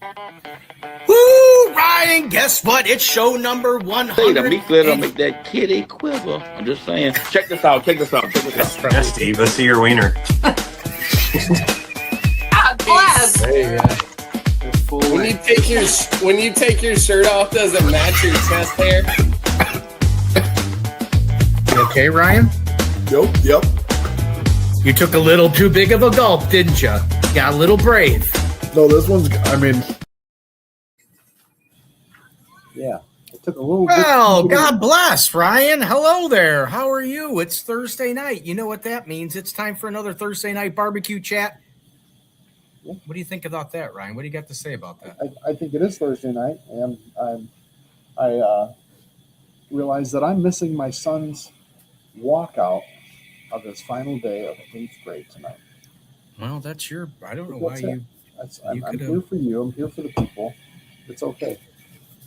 Woo, Ryan, guess what? It's show number 100. Hey, the meat glitter make that kitty quiver. I'm just saying. Check this out. Yeah, Steve, let's see your wiener. Bless. There you go. When you take your shirt off, does it match your chest hair? You okay, Ryan? Yep. You took a little too big of a gulp, didn't you? Got a little brave. No, this one's, yeah. It took a little Well, bit. God bless, Ryan. Hello there. How are you? It's Thursday night. You know what that means. It's time for another Thursday night barbecue chat. What do you think about that, Ryan? What do you got to say about that? I think it is Thursday night, and I realize that I'm missing my son's walkout of his final day of 8th grade tonight. Well, that's your. I don't know why you. I'm here for you. I'm here for the people. It's okay.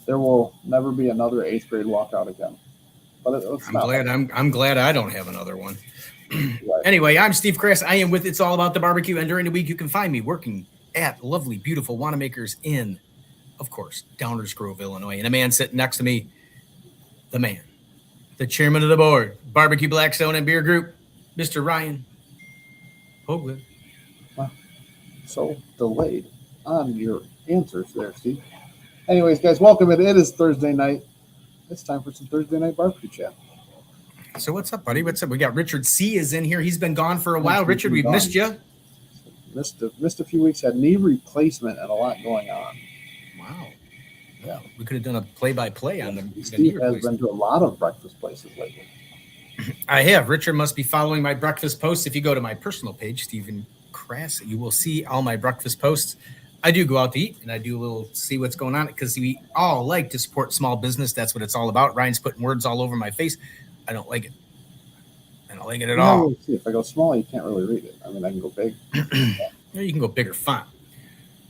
There will never be another 8th grade walkout again. But I'm glad I don't have another one. Right. Anyway, I'm Steve Kress. I am with It's All About the Barbecue, and during the week you can find me working at lovely, beautiful Wanamakers in, of course, Downers Grove, Illinois. And a man sitting next to me, the man, the chairman of the board, Barbecue Blackstone and Beer Group, Mr. Ryan Hoagland. So delayed on your answers there, Steve. Anyways, guys, welcome. It is Thursday night. It's time for some Thursday night barbecue chat. So what's up, buddy? What's up? We got Richard C. is in here. He's been gone for a while. Richard, we've missed you. Missed a few weeks. Had knee replacement and a lot going on. Wow. Yeah, we could have done a play-by-play on the Steve has been to a lot of breakfast places lately. I have. Richard must be following my breakfast posts. If you go to my personal page, Stephen Kress, you will see all my breakfast posts. I do go out to eat, and I do a little see what's going on because we all like to support small business. That's what it's all about. Ryan's putting words all over my face. I don't like it. I don't like it at all. See, if I go small, you can't really read it. I mean, I can go big. You can go bigger font.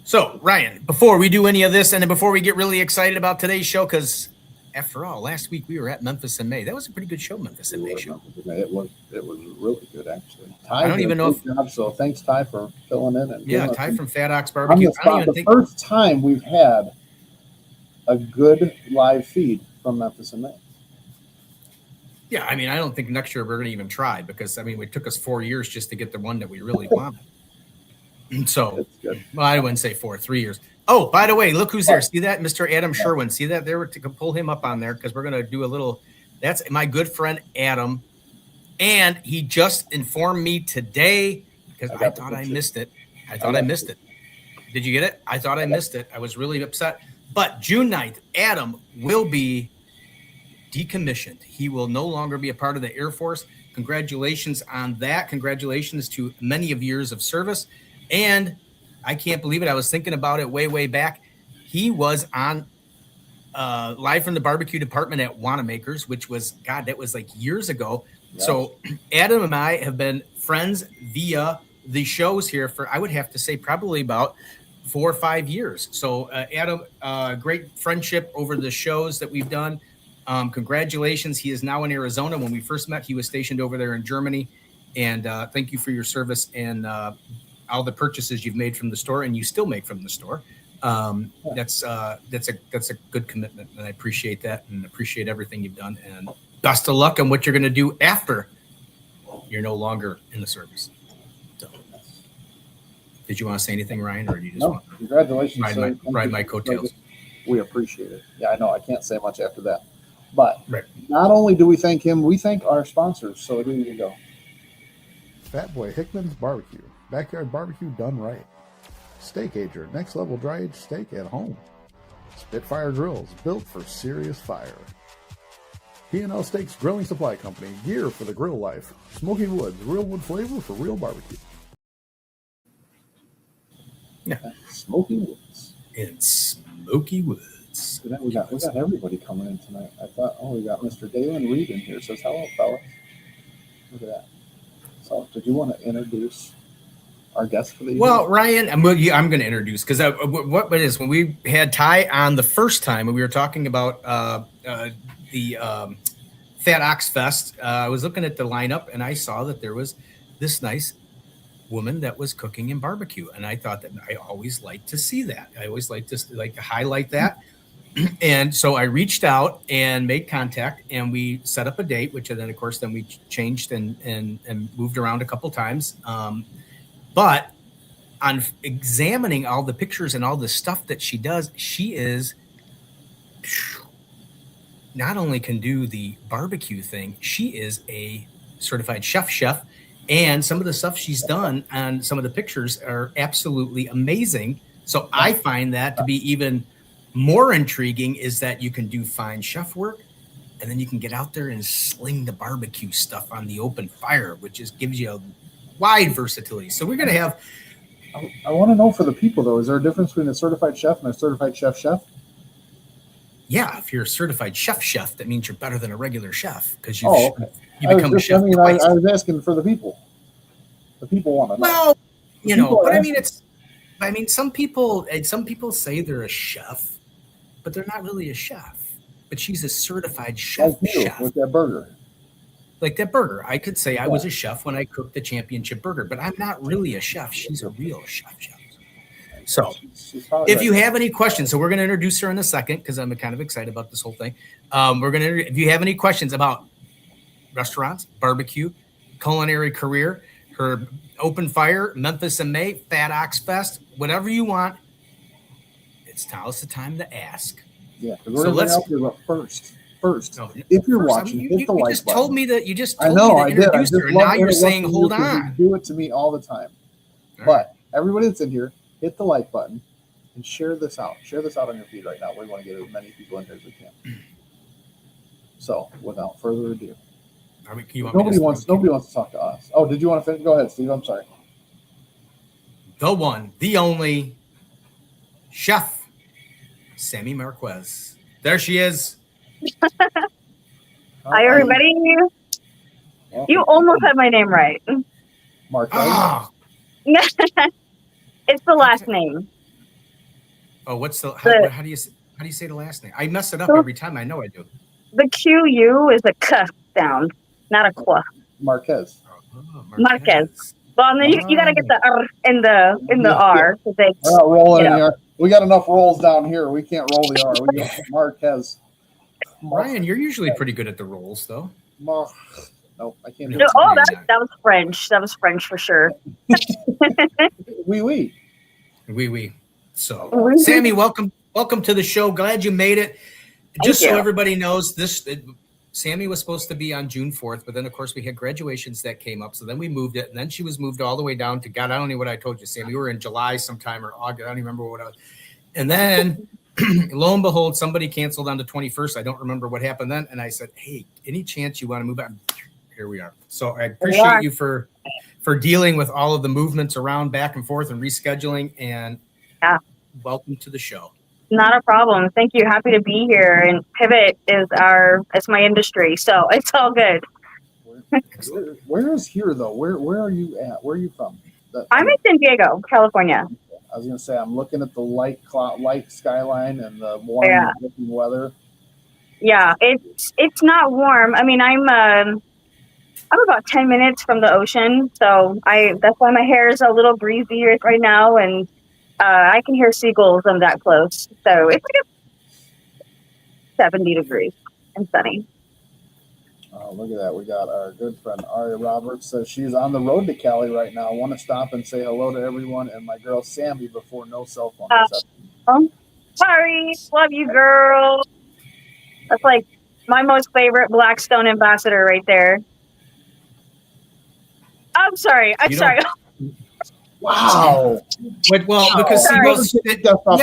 So, Ryan, before we do any of this, and then before we get really excited about today's show, because after all, last week we were at Memphis in May. That was a pretty good show, Memphis in May show. It was really good, actually. I don't even know if job, so thanks, Ty, for filling in. And Ty from Fatox Barbecue. The first time we've had a good live feed from Memphis in May. Yeah, I mean, I don't think next year we're going to even try because, I mean, it took us 4 years just to get the one that we really wanted. So, well, I wouldn't say 3 years. Oh, by the way, look who's there. See that? Mr. Adam Sherwin. See that there? To pull him up on there because we're going to do a little. That's my good friend, Adam. And he just informed me today because I thought I missed it. I missed it. Did you get it? I thought I missed it. I was really upset. But June 9th, Adam will be decommissioned. He will no longer be a part of the Air Force. Congratulations on that. Congratulations to many of years of service. And I can't believe it. I was thinking about it way back. He was on live from the barbecue department at Wanamakers, which was, God, that was like years ago. Yes. So Adam and I have been friends via the shows here for, I would have to say, probably about 4 or 5 years. So Adam, great friendship over the shows that we've done. Congratulations. He is now in Arizona. When we first met, he was stationed over there in Germany. And thank you for your service and all the purchases you've made from the store and you still make from the store. That's a good commitment. And I appreciate that and appreciate everything you've done. And best of luck on what you're going to do after you're no longer in the service. So, did you want to say anything, Ryan, or do you just want to congratulations, ride my coattails? We appreciate it. Yeah, I know. I can't say much after that. But Not only do we thank him, we thank our sponsors. So here you go. Fat Boy Hickman's Barbecue. Backyard barbecue done right. Steak Ager. Next level dry aged steak at home. Spitfire Grills. Built for serious fire. P&L Steaks Grilling Supply Company. Gear for the grill life. Smoky Woods. Real wood flavor for real barbecue. Yeah. Smoky Woods. It's Smoky Woods. We got everybody coming in tonight. I thought, we got Mr. Dalen Reed in here. Says, hello, fellas. Look at that. So, did you want to introduce our guest for the evening? Well, Ryan, I'm going to introduce because what it is when we had Ty on the first time and we were talking about the Fatox Fest. I was looking at the lineup and I saw that there was this nice woman that was cooking in barbecue. And I thought that I always like to see that. I always like to highlight that. And so I reached out and made contact, and we set up a date, which then of course then we changed and moved around a couple times. But on examining all the pictures and all the stuff that she does, she is not only can do the barbecue thing, she is a certified chef, and some of the stuff she's done on some of the pictures are absolutely amazing. So I find that to be even more intriguing, is that you can do fine chef work, and then you can get out there and sling the barbecue stuff on the open fire, which just gives you a wide versatility. So we're going to have... I want to know for the people, though, is there a difference between a certified chef and a certified chef? Yeah, if you're a certified chef, that means you're better than a regular chef, because you become a chef. I was asking for the people. The people want to know. Well, you know, but I mean, some people say they're a chef, but they're not really a chef. But she's a certified chef. Like you, with that burger. Like that burger. I could say I was a chef when I cooked the championship burger, but I'm not really a chef. She's a real chef. So if you have any questions, so we're going to introduce her in a second, because I'm kind of excited about this whole thing. If you have any questions about restaurants, barbecue, culinary career, her open fire, Memphis in May, Fatox Fest, whatever you want, now's the time to ask. Yeah, so let's help you. But first, if you're watching, hit the like button. You just told me to introduce her, and now you're saying, hold on. You do it to me all the time. But everybody that's in here, hit the like button and share this out. Share this out on your feed right now. We want to get as many people in here as we can. So, without further ado, nobody wants to talk to us. Oh, did you want to finish? Go ahead, Steve. I'm sorry. The one, the only chef, Sami Marquez. There she is. Hi, everybody. You almost had my name right. Marquez. Oh. It's the last name. Oh, how do you say the last name? I mess it up every time. I know I do. The QU is a K sound, not a Q. Marquez. Marquez. Well, and then you got to get the R in the R. We're not rolling in the R. We got enough rolls down here. We can't roll the R. We got Marquez. Ryan, you're usually pretty good at the rolls, though. Nope, I can't. No, that was French. That was French for sure. Oui. So, Sami, welcome to the show. Glad you made it. Just so everybody knows, Sami was supposed to be on June 4th, but then of course we had graduations that came up, so then we moved it, and then she was moved all the way down to God. I don't know what I told you, Sami. We were in July sometime or August. I don't even remember what I was. And then, lo and behold, somebody canceled on the 21st. I don't remember what happened then. And I said, "Hey, any chance you want to move on?" Here we are. So I appreciate you for dealing with all of the movements around back and forth and rescheduling, and welcome to the show. Not a problem. Thank you. Happy to be here. And Pivot is my industry, so it's all good. Where is here though? Where are you at? Where are you from? I'm in San Diego, California. I was gonna say I'm looking at the light skyline and the warm looking weather. Yeah, it's not warm. I mean, I'm about 10 minutes from the ocean, so that's why my hair is a little breezy right now, and I can hear seagulls. I'm that close, so it's like 70 degrees and sunny. Oh, look at that. We got our good friend Aria Roberts. So she's on the road to Cali right now. I want to stop and say hello to everyone, and my girl Sami before no cell phone reception. Sorry, love you, girl. That's like my most favorite Blackstone ambassador right there. I'm sorry. Wow. Well, because she goes,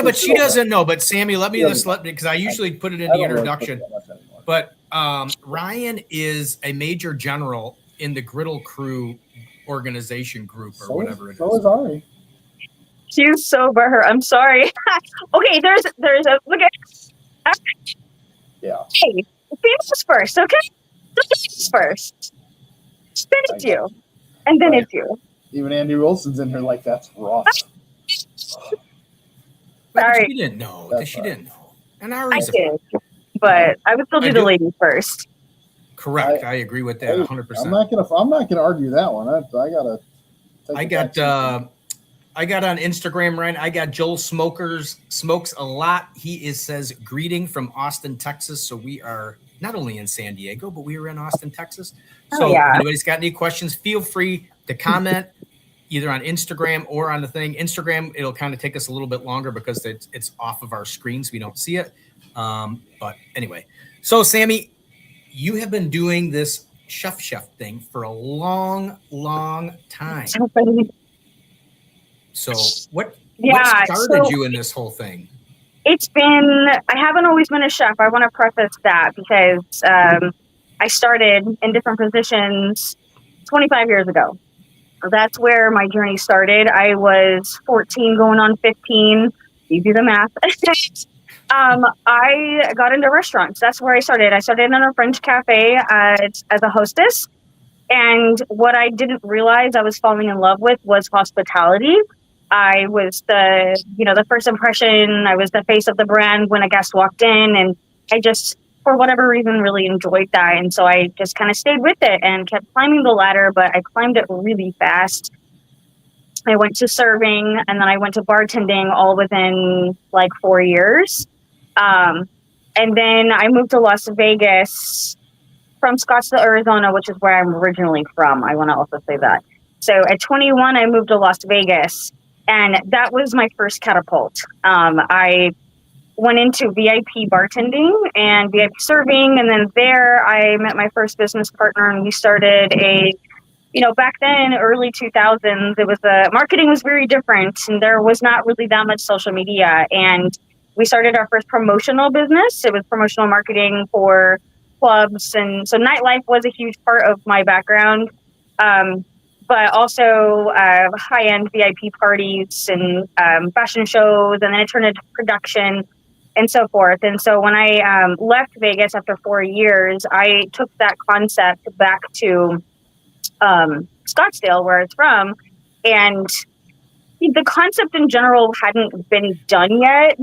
but she doesn't know. But Sami, because I usually put it in the introduction. But Ryan is a major general in the Griddle Crew organization group or whatever it is. So is Ari. She's so butthurt. I'm sorry. Okay, there's a look at. Yeah. Hey, finish first, okay? Finish first. Then it's you, and then it's you. Even Andy Wilson's in here like that's rough. Sorry. She didn't know. She didn't know. And I did, but I would still do the ladies first. Correct. I agree with that 100%. I'm not gonna argue that one. I gotta I got on Instagram, right? I got Joel Smokes a lot. He says greeting from Austin, Texas. So we are not only in San Diego, but we are in Austin, Texas. So if anybody's got any questions, feel free to comment either on Instagram or on the thing. Instagram, it'll kind of take us a little bit longer because it's off of our screens. We don't see it. But anyway, so Sami, you have been doing this chef thing for a long time. So what started you in this whole thing? I haven't always been a chef. I want to preface that because I started in different positions 25 years ago. That's where my journey started. I was 14 going on 15. You do the math. I got into restaurants. That's where I started. I started in a French cafe as a hostess. And what I didn't realize I was falling in love with was hospitality. I was the first impression. I was the face of the brand when a guest walked in. And I just, for whatever reason, really enjoyed that. And so I just kind of stayed with it and kept climbing the ladder, but I climbed it really fast. I went to serving and then I went to bartending all within like 4 years. And then I moved to Las Vegas from Scottsdale, Arizona, which is where I'm originally from. I want to also say that. So at 21, I moved to Las Vegas, and that was my first catapult. I went into VIP bartending and VIP serving, and then there I met my first business partner, and we started back then, early 2000s, marketing was very different, and there was not really that much social media, and we started our first promotional business. It was promotional marketing for clubs. And so nightlife was a huge part of my background, but also high-end VIP parties and fashion shows. And then it turned into production and so forth. And so when I left Vegas after 4 years, I took that concept back to Scottsdale, where it's from. And the concept in general hadn't been done yet.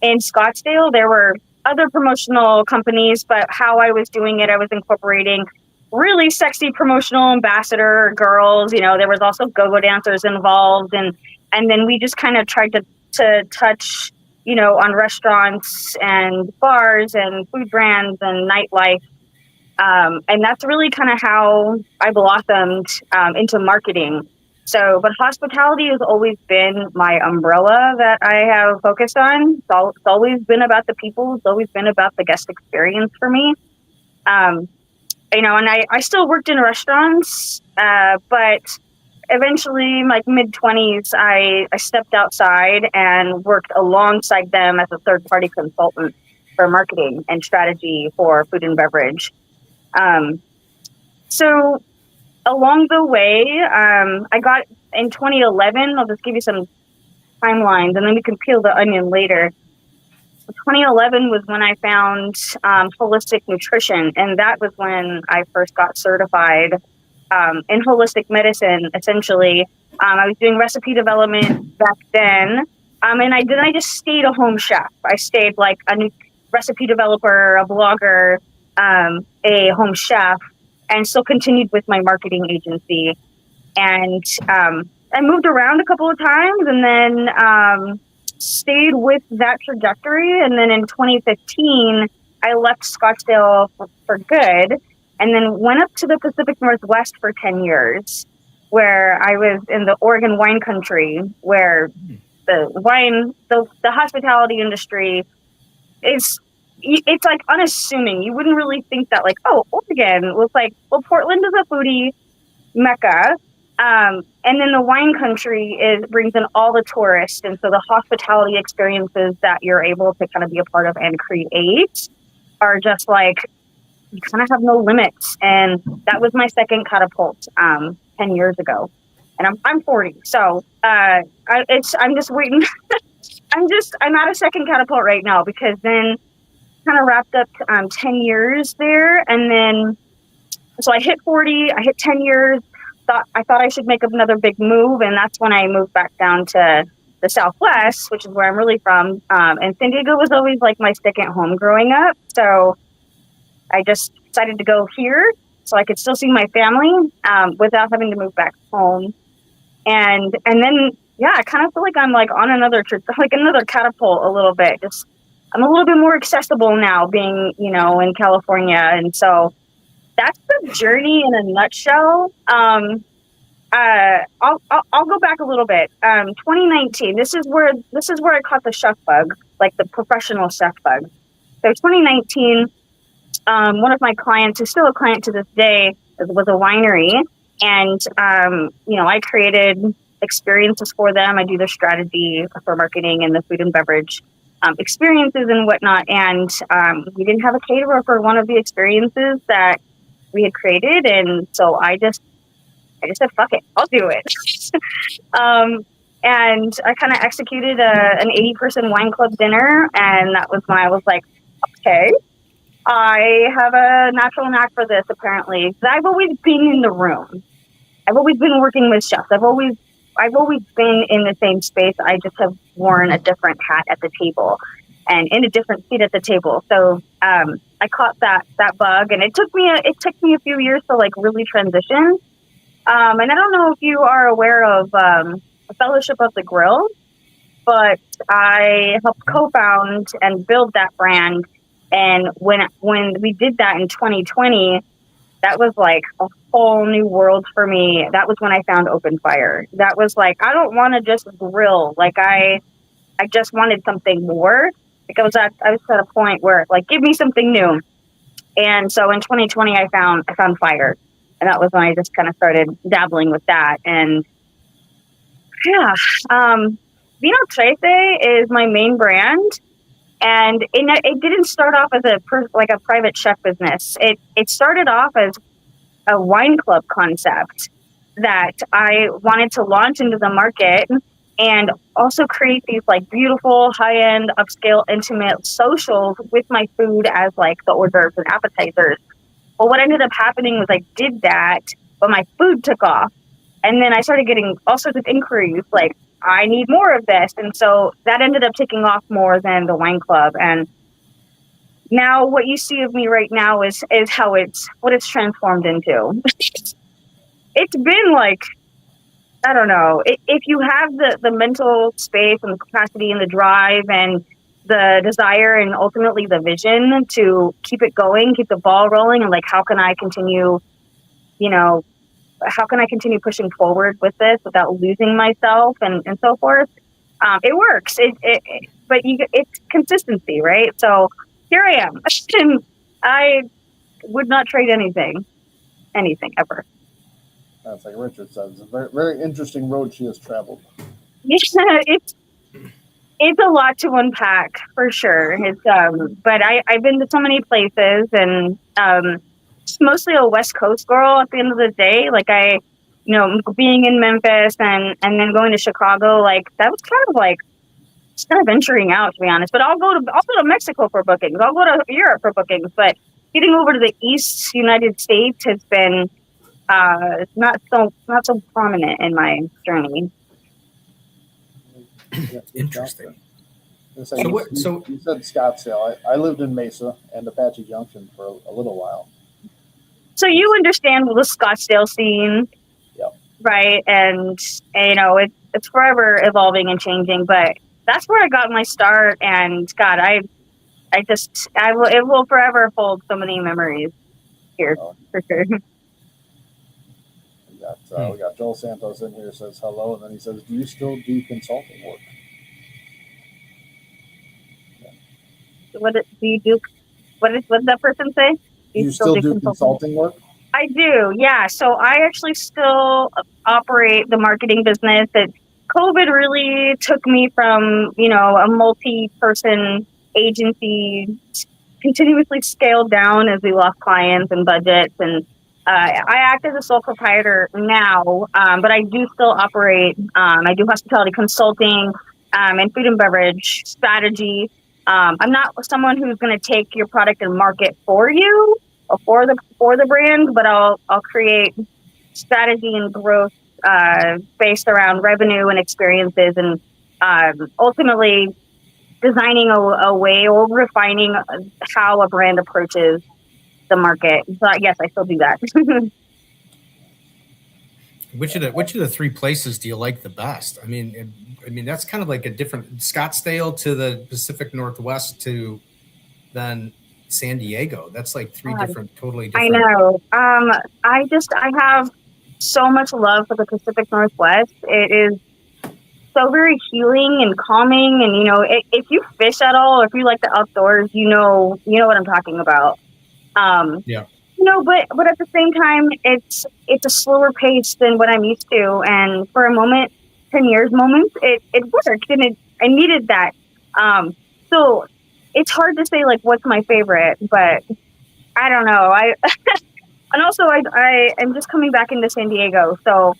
In Scottsdale, there were other promotional companies, but how I was doing it, I was incorporating really sexy promotional ambassador girls. There was also go-go dancers involved. And then we just kind of tried to touch, on restaurants and bars and food brands and nightlife. And that's really kind of how I blossomed into marketing. So, but hospitality has always been my umbrella that I have focused on. It's always been about the people. It's always been about the guest experience for me. And I still worked in restaurants, but eventually, like mid-20s, I stepped outside and worked alongside them as a third-party consultant for marketing and strategy for food and beverage. So along the way, I got in 2011, I'll just give you some timelines and then we can peel the onion later. 2011 was when I found holistic nutrition, and that was when I first got certified in holistic medicine, essentially. I was doing recipe development back then, and I just stayed a home chef. I stayed like a new recipe developer, a blogger, a home chef, and still continued with my marketing agency. And I moved around a couple of times and then stayed with that trajectory. And then in 2015, I left Scottsdale for good and then went up to the Pacific Northwest for 10 years, where I was in the Oregon wine country, where the hospitality industry is, it's like unassuming. You wouldn't really think that, like, oh, Oregon was like, well, Portland is a foodie mecca. And then the wine country brings in all the tourists. And so the hospitality experiences that you're able to kind of be a part of and create are just like, you kind of have no limits. And that was my second catapult 10 years ago. And I'm 40. So I'm just waiting. I'm at a second catapult right now, because then kind of wrapped up 10 years there. And then, so I hit 40, I hit 10 years. I thought I should make another big move, and that's when I moved back down to the Southwest, which is where I'm really from. And San Diego was always like my second home growing up, so I just decided to go here so I could still see my family without having to move back home. and then I kind of feel like I'm like on another catapult a little bit. Just I'm a little bit more accessible now, being in California, and so that's the journey in a nutshell. I'll go back a little bit. 2019. This is where I caught the chef bug, like the professional chef bug. So 2019, one of my clients, who's still a client to this day, was a winery, and I created experiences for them. I do the strategy for marketing and the food and beverage experiences and whatnot. And we didn't have a caterer for one of the experiences that we had created, and so I just said, fuck it, I'll do it. And I kind of executed an 80-person wine club dinner, and that was when I was like, okay, I have a natural knack for this, apparently. I've always been in the room. I've always been working with chefs. I've always been in the same space. I just have worn a different hat at the table and in a different seat at the table. So I caught that bug, and it took me a few years to like really transition. And I don't know if you are aware of Fellowship of the Grill, but I helped co-found and build that brand. And when we did that in 2020, that was like a whole new world for me. That was when I found Open Fire. That was like, I don't want to just grill. Like I just wanted something more, because I was at a point where like, give me something new. And so in 2020, I found fire. And that was when I just kind of started dabbling with that. And yeah, Vino Trece is my main brand. And it didn't start off as a private chef business. It started off as a wine club concept that I wanted to launch into the market, and also create these like beautiful, high-end, upscale, intimate socials with my food as like the hors d'oeuvres and appetizers. Well, what ended up happening was I did that, but my food took off. And then I started getting all sorts of inquiries like, I need more of this. And so that ended up taking off more than the wine club. And now what you see of me right now is what it's transformed into. It's been like, I don't know, if you have the mental space and the capacity and the drive and the desire and ultimately the vision to keep it going, keep the ball rolling, and like, how can I continue pushing forward with this without losing myself and so forth? It works. But it's consistency, right? So here I am. I would not trade anything ever. That's like Richard says. It's a very, very interesting road she has traveled. It's a lot to unpack for sure. It's but I've been to so many places, and it's mostly a West Coast girl at the end of the day. Like being in Memphis and then going to Chicago, like that was kind of like venturing out, to be honest. But I'll go to Mexico for bookings. I'll go to Europe for bookings. But getting over to the East United States has been not so prominent in my journey. Interesting. You said Scottsdale. I lived in Mesa and Apache Junction for a little while. So you understand the Scottsdale scene, yep. Right? And it's forever evolving and changing. But that's where I got my start. And God, it will forever hold so many memories here for sure. We got Joel Santos in here, says hello, and then he says, do you still do consulting work? Yeah. What did that person say? Do you still do consulting work? I do, yeah. So I actually still operate the marketing business. COVID really took me from, a multi-person agency, continuously scaled down as we lost clients and budgets, and I act as a sole proprietor now, but I do still operate. I do hospitality consulting and food and beverage strategy. I'm not someone who's going to take your product and market for you or for the brand, but I'll create strategy and growth based around revenue and experiences, and ultimately designing a way or refining how a brand approaches the market. So yes, I still do that. Which of the three places do you like the best? I mean, that's kind of like a different Scottsdale to the Pacific Northwest to then San Diego. That's like three totally different. I know. I have so much love for the Pacific Northwest. It is so very healing and calming. And, if you fish at all, or if you like the outdoors, you know what I'm talking about. Yeah. But at the same time, it's a slower pace than what I'm used to. And for a moment, 10 years moments, it worked, and I needed that. So it's hard to say like what's my favorite, but I don't know. And also I am just coming back into San Diego, so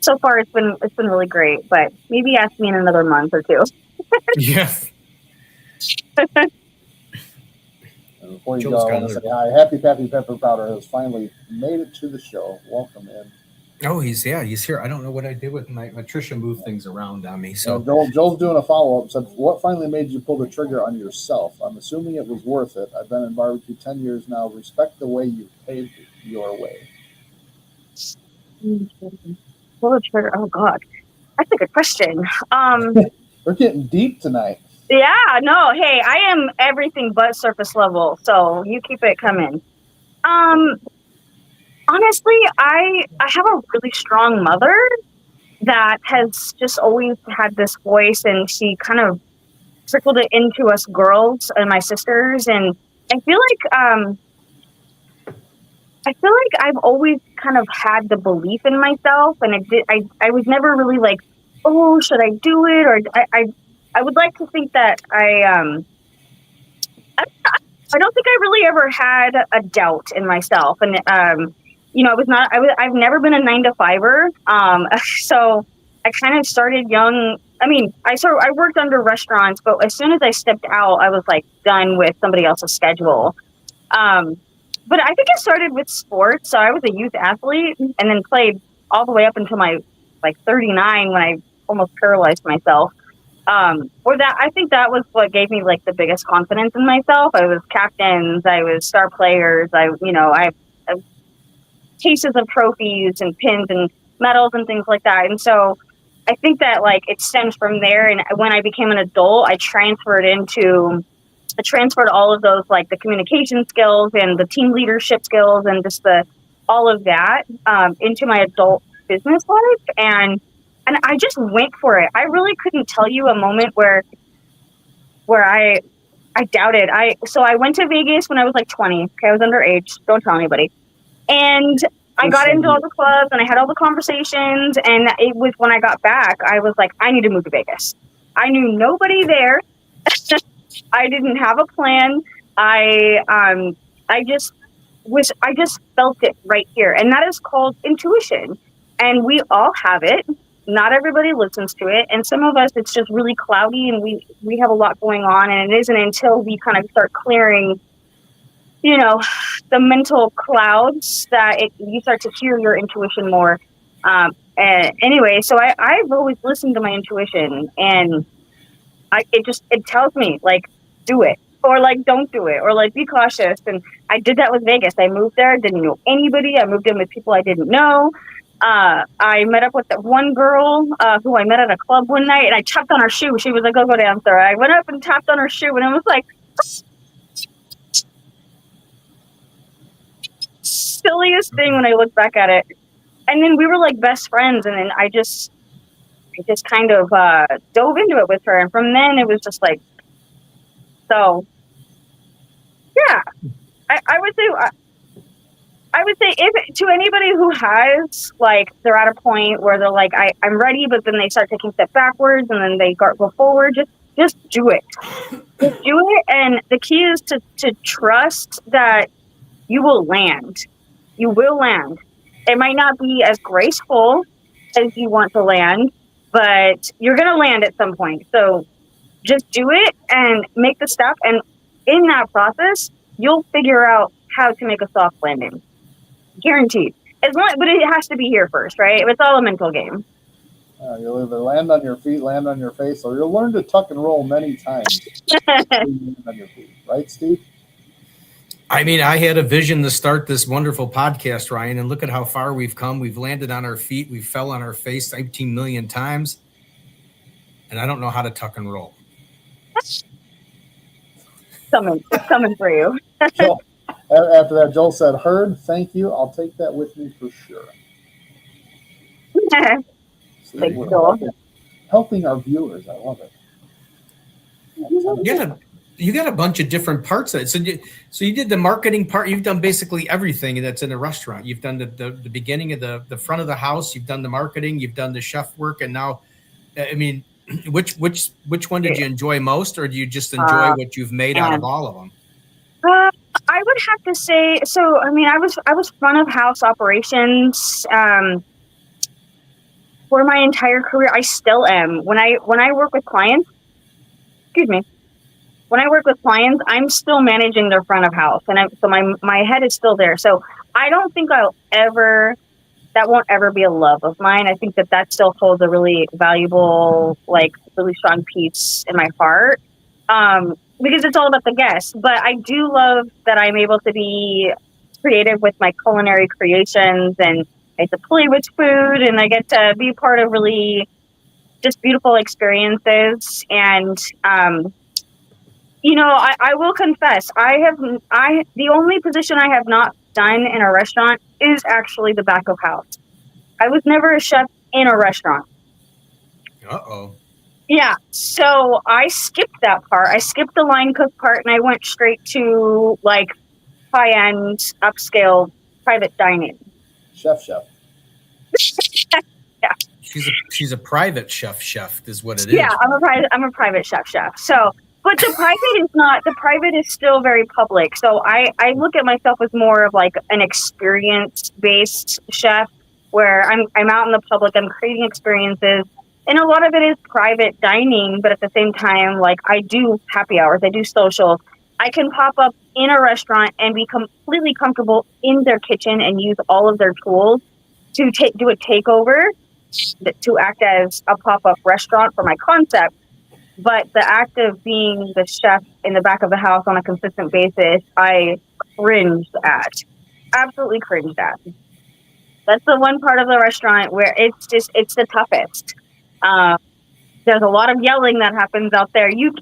so far it's been really great. But maybe ask me in another month or two. Yeah. Before you go, I want to say hi. Happy Pappy Pepper Powder has finally made it to the show. Welcome in. Oh, he's here. I don't know what I did with my Trisha moved things around on me. So Joel's doing a follow-up. Said, what finally made you pull the trigger on yourself? I'm assuming it was worth it. I've been in barbecue 10 years now. Respect the way you paved your way. Pull the trigger. Oh God, that's a good question. We're getting deep tonight. Yeah, no, hey, I am everything but surface level, so you keep it coming. Honestly, I have a really strong mother that has just always had this voice, and she kind of trickled it into us girls and my sisters, and I feel like I've always kind of had the belief in myself, and I was never really like, oh, should I do it? Or I would like to think that I don't think I really ever had a doubt in myself. And, I've never been a 9-to-5er. So I kind of started young. I mean, I worked under restaurants, but as soon as I stepped out, I was like done with somebody else's schedule. But I think I started with sports. So I was a youth athlete and then played all the way up until my 39 when I almost paralyzed myself. I think that was what gave me like the biggest confidence in myself. I was captains, I was star players, I have cases of trophies and pins and medals and things like that. And so I think that like it stems from there. And when I became an adult, I transferred all of those, like the communication skills and the team leadership skills and just all of that, into my adult business life. And I just went for it. I really couldn't tell you a moment where I doubted. So I went to Vegas when I was like 20. Okay, I was underage. Don't tell anybody. And I got into all the clubs and I had all the conversations. And it was when I got back, I was like, I need to move to Vegas. I knew nobody there. I didn't have a plan. I just felt it right here. And that is called intuition. And we all have it. Not everybody listens to it. And some of us, it's just really cloudy and we have a lot going on. And it isn't until we kind of start clearing, the mental clouds that you start to hear your intuition more. Anyway, so I've always listened to my intuition, and it tells me like, do it, or like, don't do it, or like, be cautious. And I did that with Vegas. I moved there, didn't know anybody. I moved in with people I didn't know. I met up with that one girl who I met at a club one night, and I tapped on her shoe. She was like, "Go down, sir." I went up and tapped on her shoe, and it was like silliest thing when I look back at it. And then we were like best friends, and then I just kind of dove into it with her, and from then it was just like, so yeah. I would say if to anybody who has like, they're at a point where they're like, I'm ready, but then they start taking steps backwards and then they go forward, just do it. Just do it. And the key is to trust that you will land. You will land. It might not be as graceful as you want to land, but you're going to land at some point. So just do it and make the step. And in that process, you'll figure out how to make a soft landing. Guaranteed. But it has to be here first, right? It's all a mental game. You'll either land on your feet, land on your face, or you'll learn to tuck and roll many times. On your feet. Right, Steve? I mean, I had a vision to start this wonderful podcast, Ryan, and look at how far we've come. We've landed on our feet. We fell on our face 18 million times. And I don't know how to tuck and roll. It's coming for you. Joel, after that, Joel said, "Heard, thank you. I'll take that with me for sure." Thanks, Joel. Helping our viewers. I love it. You got a bunch of different parts of it. So you did the marketing part. You've done basically everything that's in a restaurant. You've done the beginning of the front of the house. You've done the marketing. You've done the chef work. And now, I mean, which one did you enjoy most, or do you just enjoy what you've made out of all of them? I would have to say, so I mean, I was front of house operations for my entire career. I still am. When I work with clients, when I work with clients, I'm still managing their front of house, and so my head is still there. So I don't think that won't ever be a love of mine. I think that still holds a really valuable, like really strong piece in my heart, because it's all about the guests. But I do love that I'm able to be creative with my culinary creations, and I get to play with food, and I get to be part of really just beautiful experiences. And I will confess, the only position I have not done in a restaurant is actually the back of house. I was never a chef in a restaurant. Uh-oh. Yeah, so I skipped that part. I skipped the line cook part, and I went straight to like high-end, upscale, private dining. Chef. Yeah. She's a private chef is what it is. Yeah, I'm a private chef. So, but the private is still very public. So I look at myself as more of like an experience-based chef, where I'm out in the public, I'm creating experiences, and a lot of it is private dining, but at the same time, like I do happy hours, I do socials. I can pop up in a restaurant and be completely comfortable in their kitchen and use all of their tools to do a takeover, to act as a pop-up restaurant for my concept. But the act of being the chef in the back of the house on a consistent basis, I cringed at. Absolutely cringed at. That's the one part of the restaurant where it's the toughest. There's a lot of yelling that happens out there. You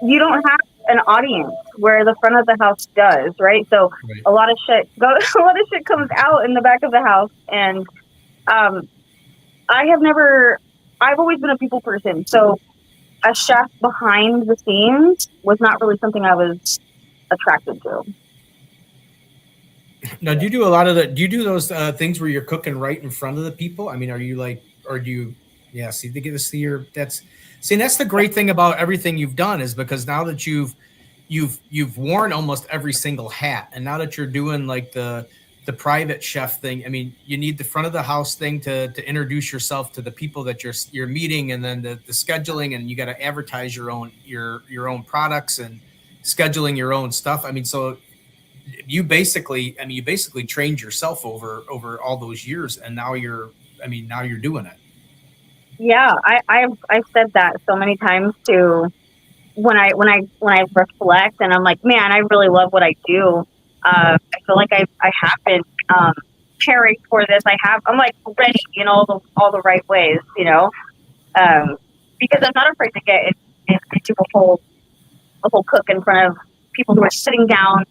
don't have an audience where the front of the house does, right? So right. a lot of shit comes out in the back of the house, and I've always been a people person. So a chef behind the scenes was not really something I was attracted to. Now, do you do those things where you're cooking right in front of the people? I mean, are you like, or do you, yeah, see, they get to see that's the great thing about everything you've done, is because now that you've worn almost every single hat, and now that you're doing like the private chef thing, I mean, you need the front of the house thing to introduce yourself to the people that you're meeting, and then the scheduling, and you got to advertise your own products and scheduling your own stuff. I mean, so you basically trained yourself over all those years, and now you're doing it. Yeah, I've said that so many times too. When I reflect, and I'm like, man, I really love what I do. I feel like I have been preparing for this. I'm like ready in all the right ways, because I'm not afraid to get into a whole cook in front of people who are sitting down,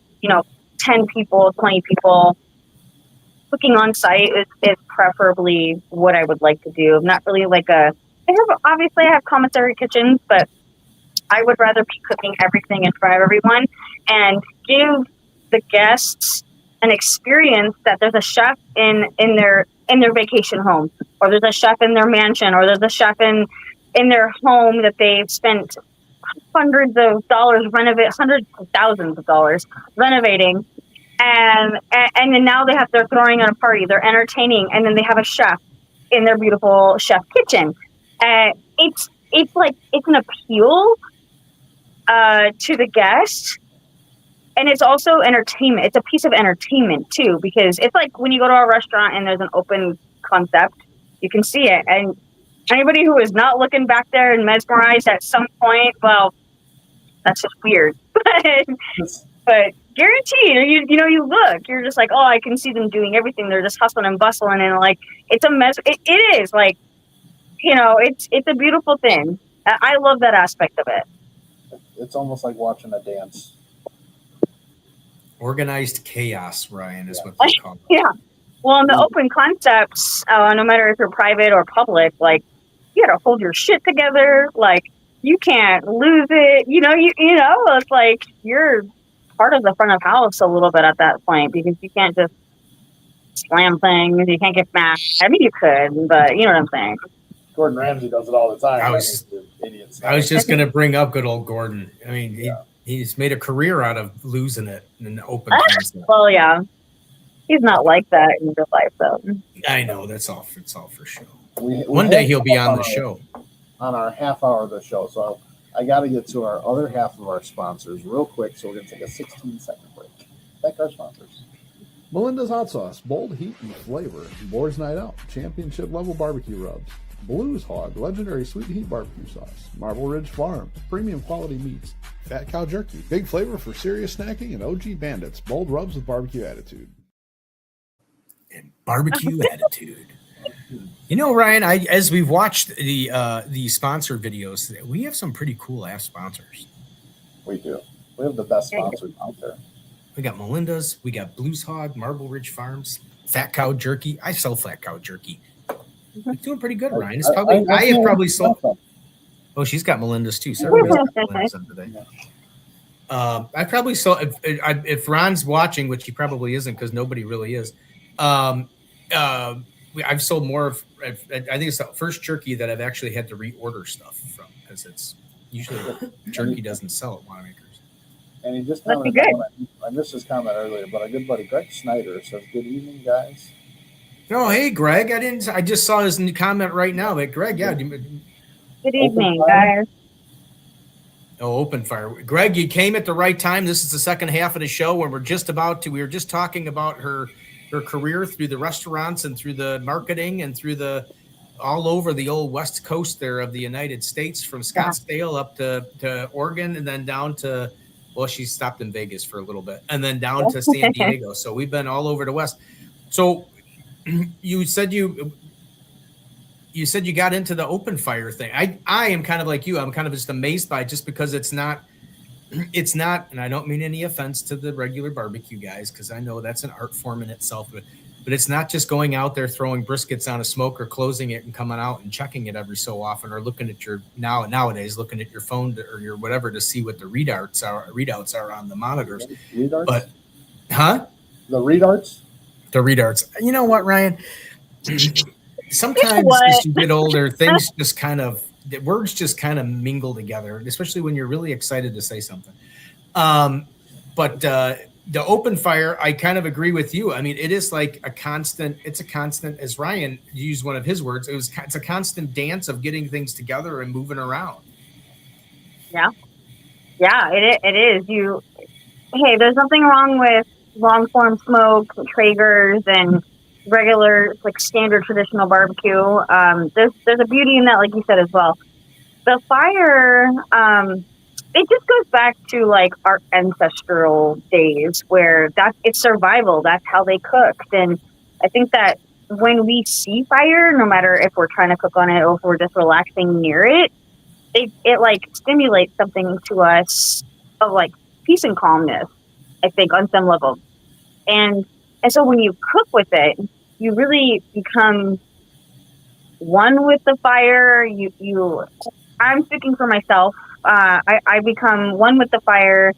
10 people, 20 people. Cooking on site is preferably what I would like to do. I'm not really like I have commissary kitchens, but I would rather be cooking everything in front of everyone and give the guests an experience that there's a chef in their vacation home, or there's a chef in their mansion, or there's a chef in their home that they've spent hundreds of thousands of dollars renovating. And then now they're throwing on a party, they're entertaining, and then they have a chef in their beautiful chef kitchen. It's an appeal to the guest, and it's also entertainment. It's a piece of entertainment too, because it's like when you go to a restaurant and there's an open concept, you can see it, and anybody who is not looking back there and mesmerized at some point, well, that's just weird. But guaranteed. You look, you're just like, oh, I can see them doing everything. They're just hustling and bustling, and like it's a mess. It is like, it's a beautiful thing. I love that aspect of it. It's almost like watching a dance. Organized chaos, Ryan, is what they call it. Yeah. Well, in the open concepts, no matter if you're private or public, like you got to hold your shit together. Like you can't lose it. It's like you're part of the front of house a little bit at that point because you can't just slam things. You can't get mad. I mean, you could, but you know what I'm saying. Gordon Ramsay does it all the time. I was just going to bring up good old Gordon. I mean, he's made a career out of losing it in the open concept. Well, yeah. He's not like that in real life, though. I know. It's all for show. One day he'll be on the show. On our half hour of the show. So I got to get to our other half of our sponsors real quick. So we're going to take a 16-second break. Thank our sponsors. Melinda's Hot Sauce, bold heat and flavor. Boar's Night Out, championship level barbecue rubs. Blues Hog, legendary sweet heat barbecue sauce. Marble Ridge Farm, premium quality meats. Fat Cow Jerky, big flavor for serious snacking. And OG Bandits, bold rubs with barbecue attitude. And barbecue attitude. Ryan, as we've watched the sponsor videos, we have some pretty cool ass sponsors. We do. We have the best sponsors out there. We got Melinda's, we got Blues Hog, Marble Ridge Farms, Fat Cow Jerky. I sell Fat Cow Jerky. It's doing pretty good, Ryan. It's probably I have probably sold. Oh, she's got Melinda's too. So everybody's got Melinda's on today. I probably saw if Ron's watching, which he probably isn't because nobody really is. I've sold more of. I think it's the first jerky that I've actually had to reorder stuff from because it's usually jerky doesn't sell at winemakers. And he just commented. I missed his comment earlier, but our good buddy Greg Snyder says, "Good evening, guys." Oh, hey, Greg. I just saw his new comment right now. But Greg, yeah. Good evening, guys. Oh, open fire. Greg, you came at the right time. This is the second half of the show where we were just talking about her career through the restaurants and through the marketing and through all over the old West Coast there of the United States, from Scottsdale up to Oregon and then down to, well, she stopped in Vegas for a little bit and then down to San Diego. So we've been all over the West. So you said you got into the open fire thing. I am kind of like you. I'm kind of just amazed by it just because it's not, and I don't mean any offense to the regular barbecue guys, because I know that's an art form in itself, but it's not just going out there throwing briskets on a smoker, closing it and coming out and checking it every so often, or looking at nowadays looking at your phone or your whatever to see what the readouts are on the monitors. Readouts? But the readouts? The readouts. You know what, Ryan? Sometimes as you get older, things just words just kind of mingle together, especially when you're really excited to say something. But the open fire, I kind of agree with you. I mean, it is like it's a constant, as Ryan used one of his words, it's a constant dance of getting things together and moving around. Yeah. Yeah, it is. Hey, there's nothing wrong with long form smoke, Traegers, and regular, like, standard traditional barbecue. There's a beauty in that, like you said as well. The fire, it just goes back to like our ancestral days where it's survival. That's how they cooked. And I think that when we see fire, no matter if we're trying to cook on it or if we're just relaxing near it, it like stimulates something to us of like peace and calmness, I think, on some level. And so when you cook with it, you really become one with the fire. I'm speaking for myself. I become one with the fire.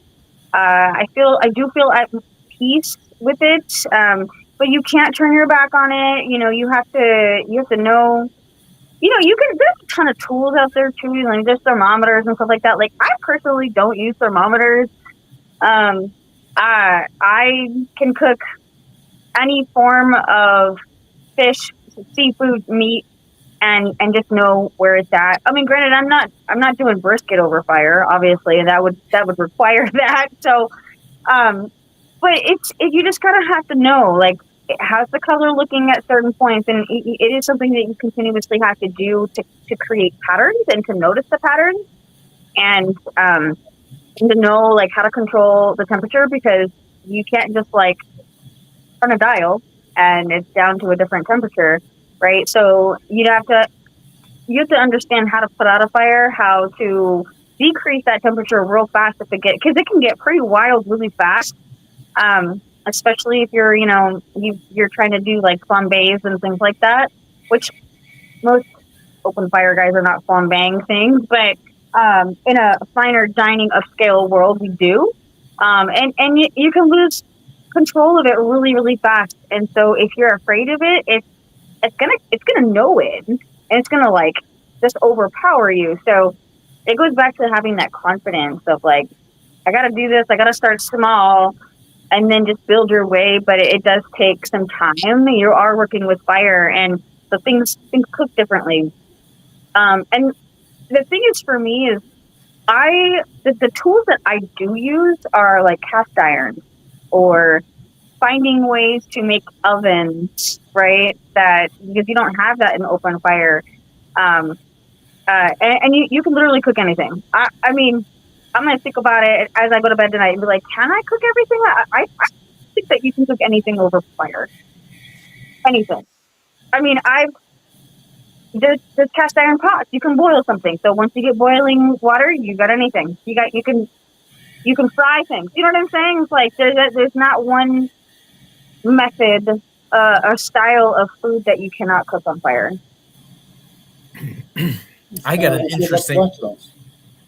I do feel at peace with it. But you can't turn your back on it. You have to know, there's a ton of tools out there too. Like there's thermometers and stuff like that. Like I personally don't use thermometers. I can cook any form of fish, seafood, meat, and just know where it's at. I mean, granted, I'm not doing brisket over fire, obviously, and that would require that. So, but you just gotta have to know, like, how's the color looking at certain points, and it is something that you continuously have to do to create patterns and to notice the patterns, and to know like how to control the temperature, because you can't just like turn a dial and it's down to a different temperature, right? So you have to understand how to put out a fire, how to decrease that temperature real fast because it can get pretty wild really fast. Especially if you're, you're trying to do like flambés and things like that, which most open fire guys are not flambeing things, but in a finer dining upscale world, we do. And you can lose control of it really, really fast. And so if you're afraid of it, it's gonna know it, and it's gonna like just overpower you. So it goes back to having that confidence of like, I got to do this. I got to start small and then just build your way. But it does take some time. You are working with fire, and so things cook differently. And the thing is, for me, is the tools that I do use are like cast iron or finding ways to make ovens, right? That because you don't have that in open fire. And you can literally cook anything. I mean, I'm going to think about it as I go to bed tonight and be like, can I cook everything? I think that you can cook anything over fire. Anything. I mean, there's cast iron pots. You can boil something. So once you get boiling water, you got anything. You can fry things. You know what I'm saying? It's like there's not one method or style of food that you cannot cook on fire. I got an interesting.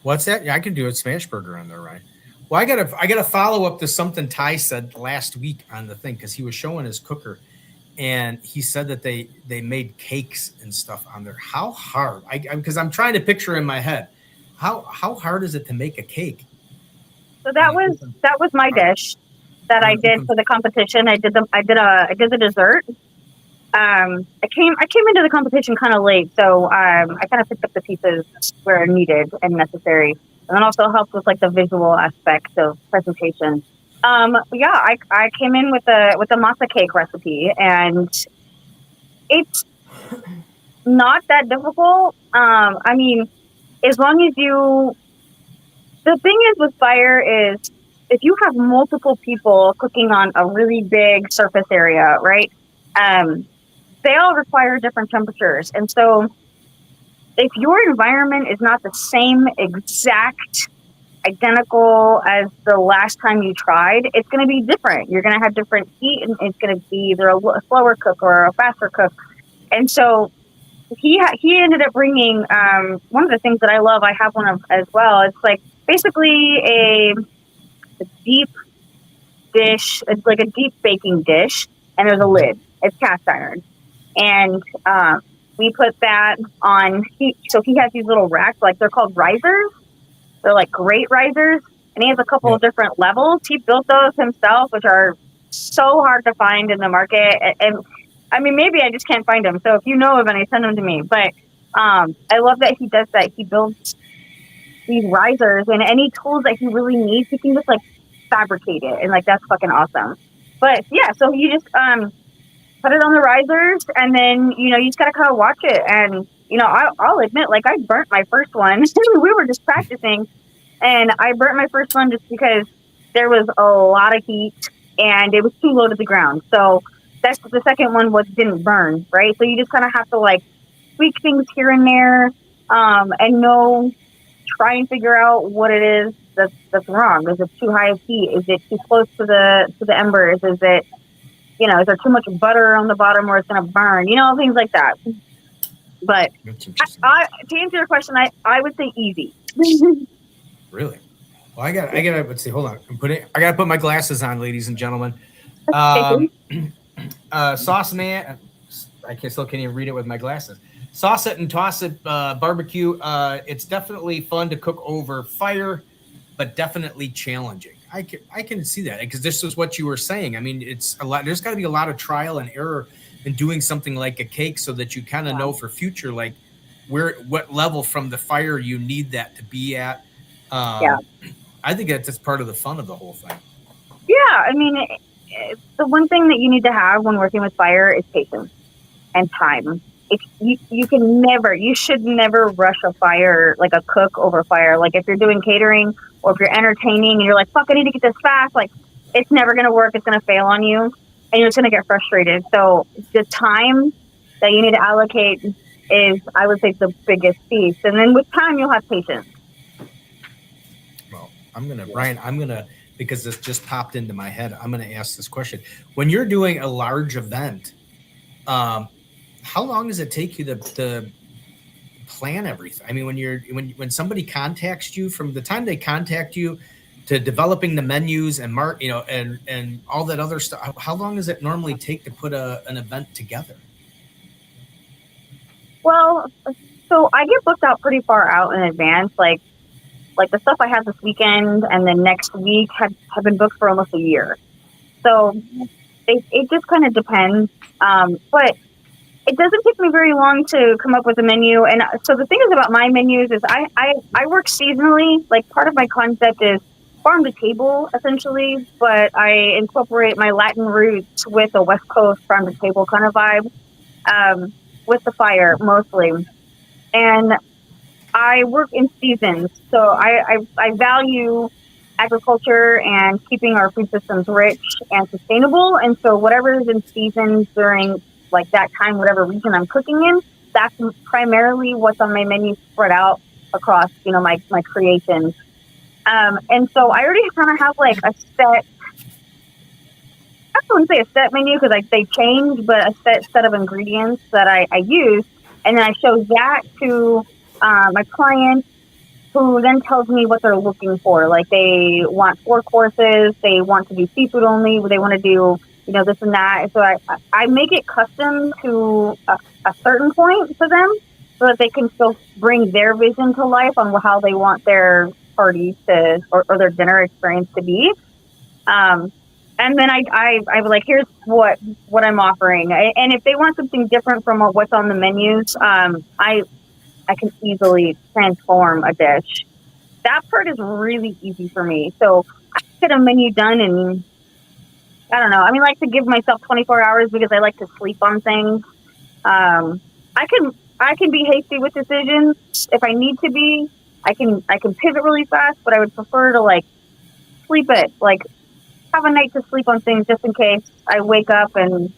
What's that? Yeah, I can do a smash burger on there, right? Well, I got to follow up to something Ty said last week on the thing because he was showing his cooker, and he said that they made cakes and stuff on there. How hard? Because I'm trying to picture in my head, how hard is it to make a cake? So that was my dish that I did for the competition. I did the dessert. I came into the competition kind of late, so I kind of picked up the pieces where needed and necessary, and then also helped with like the visual aspect of presentation. I came in with a masa cake recipe, and it's not that difficult. I mean, as long as the thing is with fire is if you have multiple people cooking on a really big surface area, right? They all require different temperatures. And so if your environment is not the same exact identical as the last time you tried, it's going to be different. You're going to have different heat, and it's going to be either a slower cook or a faster cook. And so he ended up bringing one of the things that I love. I have one of as well. It's like basically a deep dish. It's like a deep baking dish, and there's a lid. It's cast iron. And we put that on. So he has these little racks, like they're called risers. They're like grate risers, and he has a couple of different levels. He built those himself, which are so hard to find in the market. And I mean, maybe I just can't find them. So if you know of any, send them to me. But I love that he does that. He builds these risers, and any tools that he really needs, he can just like fabricate it, and like that's fucking awesome. But yeah, so you just put it on the risers, and then you just gotta kind of watch it. And I'll admit, like I burnt my first one. We were just practicing, and I burnt my first one just because there was a lot of heat and it was too low to the ground. So that's the second one didn't burn, right? So you just kind of have to like tweak things here and there, and try and figure out what it is that's wrong. Is it too high of heat? Is it too close to the embers? Is it is there too much butter on the bottom where it's going to burn? Things like that. But to answer your question, I would say easy. Really? Well, I got. Let's see. Hold on. I got to put my glasses on, ladies and gentlemen. Sauce man. I still can't even read it with my glasses. Sauce it and toss it. Barbecue. It's definitely fun to cook over fire, but definitely challenging. I can see that because this is what you were saying. I mean, it's a lot. There's got to be a lot of trial and error in doing something like a cake, so that you kind of know for future, like what level from the fire you need that to be at. I think that's just part of the fun of the whole thing. Yeah, I mean, the one thing that you need to have when working with fire is patience and time. You should never rush a fire, like a cook over fire. Like if you're doing catering or if you're entertaining and you're like, fuck, I need to get this fast. Like it's never going to work. It's going to fail on you, and you're just going to get frustrated. So the time that you need to allocate is, I would say, the biggest piece. And then with time, you'll have patience. Well, Ryan, because this just popped into my head, I'm going to ask this question. When you're doing a large event, how long does it take you to plan everything? I mean, when somebody contacts you, from the time they contact you to developing the menus and and all that other stuff, how long does it normally take to put an event together? Well, so I get booked out pretty far out in advance. Like the stuff I have this weekend and then next week have been booked for almost a year. So it just kind of depends. But it doesn't take me very long to come up with a menu. And so the thing is about my menus is I work seasonally. Like, part of my concept is farm to table, essentially, but I incorporate my Latin roots with a West Coast farm to table kind of vibe, with the fire mostly. And I work in seasons. So I value agriculture and keeping our food systems rich and sustainable. And so whatever is in season during like that time, whatever region I'm cooking in, that's primarily what's on my menu spread out across, my creations. And so I already kind of have like a set, I wouldn't say a set menu because they change, but a set of ingredients that I use. And then I show that to my client, who then tells me what they're looking for. Like, they want 4 courses, they want to do seafood only, they want to do, this and that. So I make it custom to a certain point for them so that they can still bring their vision to life on how they want their party to, or their dinner experience to be. And then I'm like, here's what I'm offering. And if they want something different from what's on the menus, I can easily transform a dish. That part is really easy for me. So I get a menu done in, I don't know. I like to give myself 24 hours because I like to sleep on things. I can be hasty with decisions if I need to be. I can pivot really fast, but I would prefer to sleep it, have a night to sleep on things just in case I wake up and,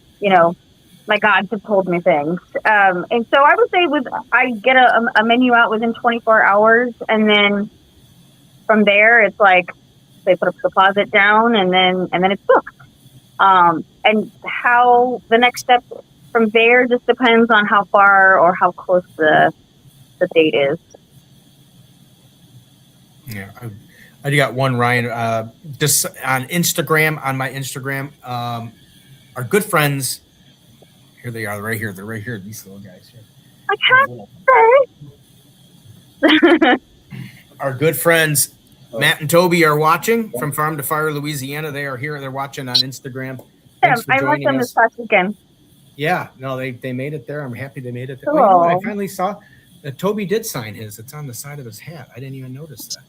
my God has told me things. And so I would say I get a menu out within 24 hours. And then from there, it's they put a deposit down and then it's booked. And how the next step from there just depends on how far or how close the date is. Yeah. I got one, Ryan, just on Instagram, on my Instagram, our good friends, here they are, right here. They're right here. These little guys here. I can't say. Our good friends, Matt and Toby, are watching from Farm to Fire, Louisiana. They are here. They're watching on Instagram. Thanks for I met them this past weekend. Yeah, no, they made it there. I'm happy they made it there. Cool. Oh, I finally saw that Toby did sign his. It's on the side of his hat. I didn't even notice that.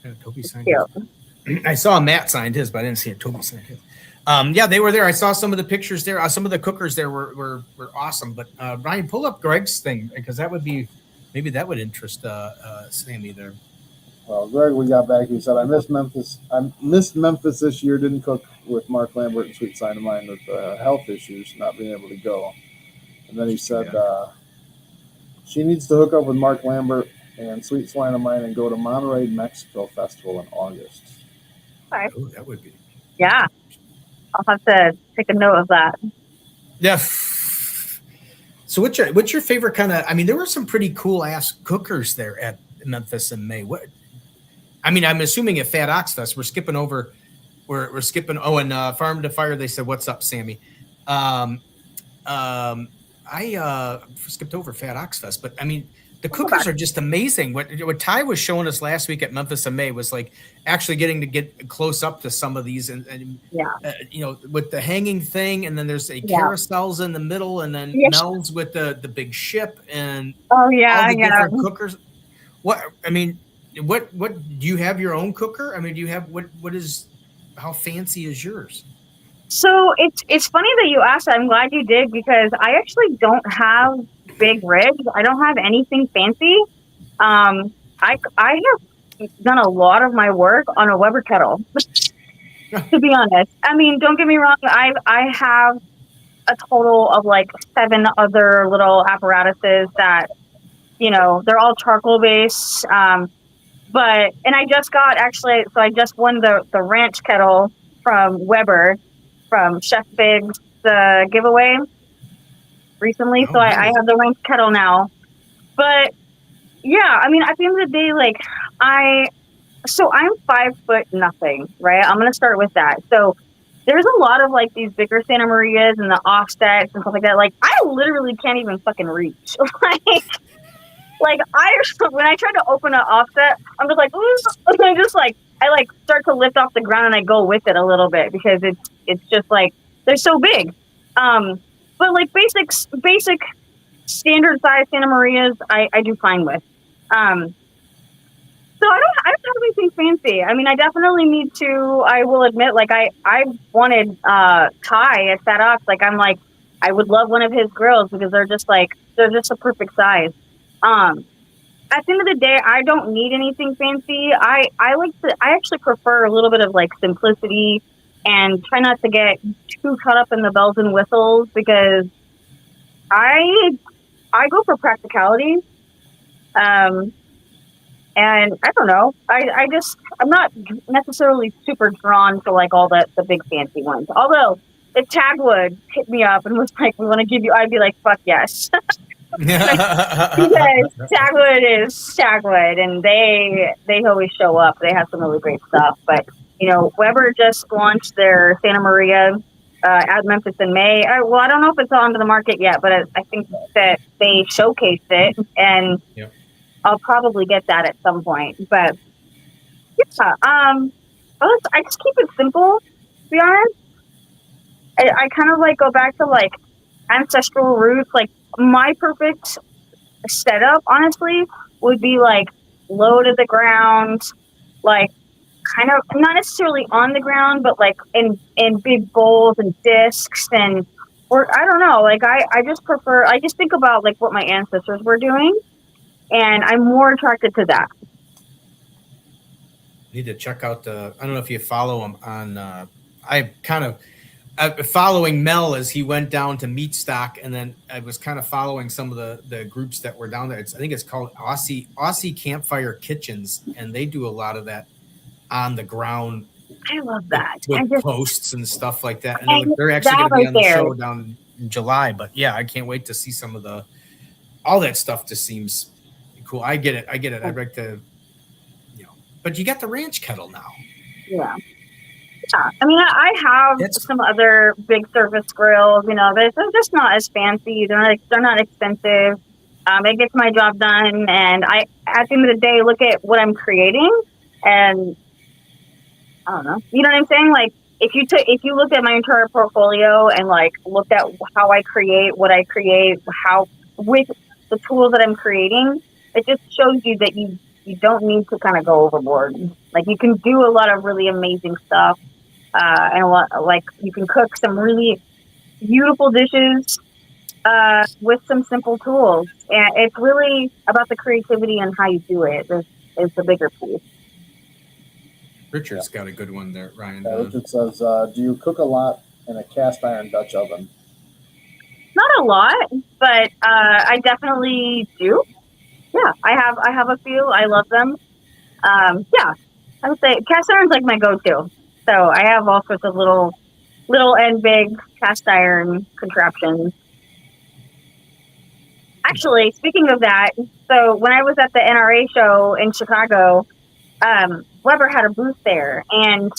Yeah, Toby signed his. I saw Matt signed his, but I didn't see it. Toby signed his. Yeah, they were there. I saw some of the pictures there. Some of the cookers there were awesome. But Ryan, pull up Greg's thing because that would be, maybe that would interest Sami there. Well, Greg, we got back. He said, I missed Memphis. I missed Memphis this year. Didn't cook with Mark Lambert and Sweet Sign of Mine with health issues, not being able to go. And then he said she needs to hook up with Mark Lambert and Sweet Swine of Mine and go to Monterey Mexico Festival in August. Okay. Oh, that would be. Yeah. I'll have to take a note of that. Yeah. So what's your favorite kind of, there were some pretty cool ass cookers there at Memphis in May. I'm assuming at Fatox Fest, we're skipping over, we're skipping. Oh, and Farm to Fire, they said, "What's up, Sami?" I skipped over Fatox Fest, but the cookers are just amazing. What Ty was showing us last week at Memphis in May was actually getting to get close up to some of these, and with the hanging thing, and then there's carousels in the middle, and then Mel's with the big ship, and all the different cookers. What do you have your own cooker? Do you have how fancy is yours? So it's funny that you asked that. I'm glad you did because I actually don't have big rigs. I don't have anything fancy. I have done a lot of my work on a Weber kettle. To be honest, I mean, don't get me wrong. I have a total of like 7 other little apparatuses that, you know, they're all charcoal based. But I just got so I just won the ranch kettle from Weber from Chef Big's giveaway recently. So I have the ranch kettle now. But yeah, I mean, at the end of the day, like I'm 5'0" nothing, right? I'm gonna start with that. So there's a lot of like these bigger Santa Marias and the offsets and stuff like that. Like I literally can't even fucking reach. Like when I try to open an offset, I'm just like, ooh, I'm just like I like start to lift off the ground and I go with it a little bit because it's just like they're so big. But like basic standard size Santa Marias, I do fine with. So I don't have anything fancy. I mean, I definitely need to. I will admit, like I wanted Ty at Fatox. Like I'm like I would love one of his grills because they're just the perfect size. At the end of the day, I don't need anything fancy. I actually prefer a little bit of like simplicity and try not to get too caught up in the bells and whistles because I go for practicality. And I don't know. I'm not necessarily super drawn to like all the big fancy ones. Although if Tagwood hit me up and was like, "We want to give you," I'd be like, "Fuck yes," because Tagwood is Tagwood, and they always show up. They have some really great stuff. But you know, Weber just launched their Santa Maria at Memphis in May. I don't know if it's onto the market yet, but I think that they showcased it and. Yep. I'll probably get that at some point, but yeah, I just keep it simple, to be honest. I kind of like go back to like ancestral roots. Like my perfect setup, honestly, would be like low to the ground, like kind of not necessarily on the ground, but like in big bowls and discs or I don't know. Like I just think about like what my ancestors were doing. And I'm more attracted to that. Need to check out I don't know if you follow him on, I kind of following Mel as he went down to Meat Stock. And then I was kind of following some of the groups that were down there. I think it's called Aussie Campfire Kitchens. And they do a lot of that on the ground. I love that. With posts and stuff like that. And they're actually going to be on the show down in July. But yeah, I can't wait to see some of all that stuff just seems cool. I get it. I'd like to, but you got the ranch kettle now. Yeah. I mean, I have some other big service grills, they're just not as fancy. They're not expensive. It gets my job done. And at the end of the day, look at what I'm creating. And I don't know, you know what I'm saying? Like if you look at my entire portfolio and like looked at how I create, what I create, with the tools that I'm creating, it just shows you that you don't need to kind of go overboard. Like you can do a lot of really amazing stuff, and you can cook some really beautiful dishes with some simple tools. And it's really about the creativity and how you do it is the bigger piece. Richard's got a good one there, Ryan. Richard says, "Do you cook a lot in a cast iron Dutch oven?" Not a lot, but I definitely do. Yeah, I have a few. I love them. Yeah, I would say cast iron's like my go-to. So I have all sorts of little and big cast iron contraptions. Actually, speaking of that, so when I was at the NRA show in Chicago, Weber had a booth there, and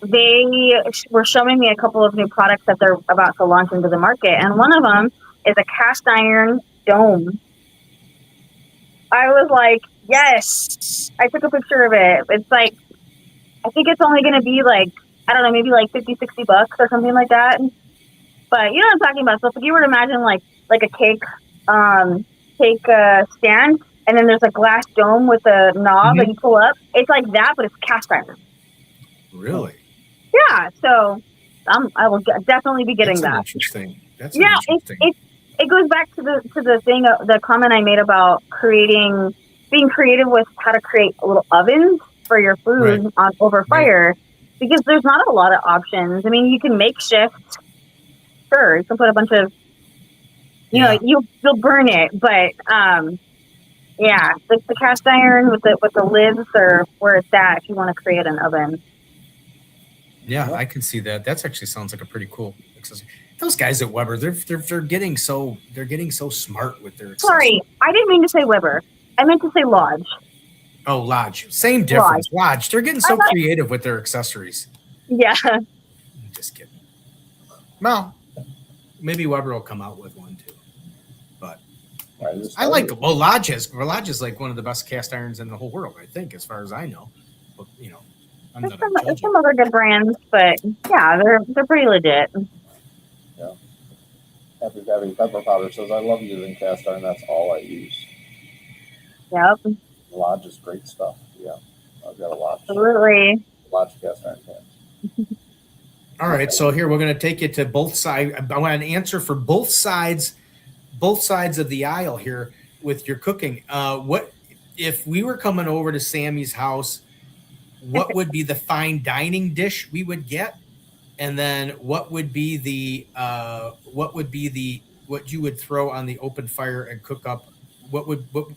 they were showing me a couple of new products that they're about to launch into the market. And one of them is a cast iron dome. I was like, yes. I took a picture of it. It's like, I think it's only going to be like, I don't know, maybe like $50, $60 or something like that. But you know what I'm talking about. So if you were to imagine like a cake stand, and then there's a glass dome with a knob that you pull up. It's like that, but it's cast iron. Really? Yeah. So I will definitely be getting that. Interesting. That's interesting. It goes back to the thing, the comment I made about being creative with how to create little ovens for your food over fire. because there's not a lot of options. I mean, you can make shift. Sure, you can put a bunch of, you know, you'll burn it, but yeah, the cast iron with the lids are where it's at if you want to create an oven. Yeah, I can see that. That's actually sounds like a pretty cool accessory. Those guys at Weber, they're getting so smart with their accessories. Sorry, I didn't mean to say Weber. I meant to say Lodge. Oh, Lodge. Same difference. Lodge. They're getting so creative with their accessories. Yeah. I'm just kidding. Well, maybe Weber will come out with one too. But I like Lodge is like one of the best cast irons in the whole world, I think, as far as I know. But, you know, there's some other good brands, but yeah, they're pretty legit. Yeah. Happy Gabby Pepper Powder says, I love using cast iron. That's all I use. Yep. Lodge is great stuff. Yeah. I've got a Lodge. Absolutely. Lodge cast iron pans. All right. So here we're going to take it to both sides. I want an answer for both sides of the aisle here with your cooking. What if we were coming over to Sammy's house? What would be the fine dining dish we would get? And then what would be what you would throw on the open fire and cook up?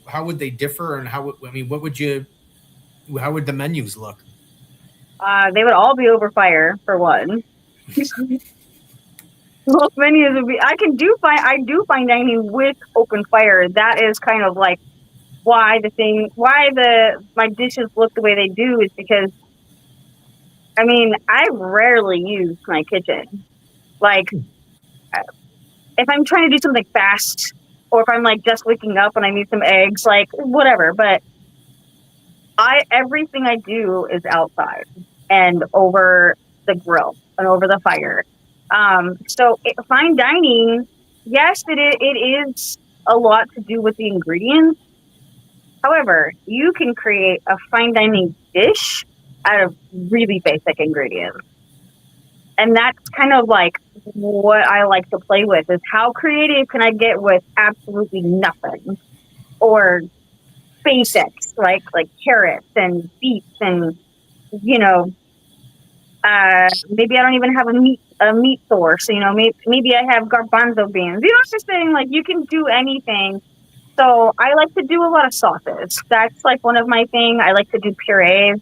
How would they differ? And how would the menus look? They would all be over fire for one. Most menus would be. I do fine dining with open fire. That is kind of like why my dishes look the way they do is because, I mean, I rarely use my kitchen. Like, if I'm trying to do something fast, or if I'm like just waking up and I need some eggs, like whatever. But everything I do is outside and over the grill and over the fire. So fine dining, yes, it is a lot to do with the ingredients. However, you can create a fine dining dish out of really basic ingredients. And that's kind of like what I like to play with is how creative can I get with absolutely nothing or basics like carrots and beets and, you know, maybe I don't even have a meat source, you know, maybe I have garbanzo beans. You know what I'm saying? Like you can do anything. So I like to do a lot of sauces. That's like one of my things. I like to do purees.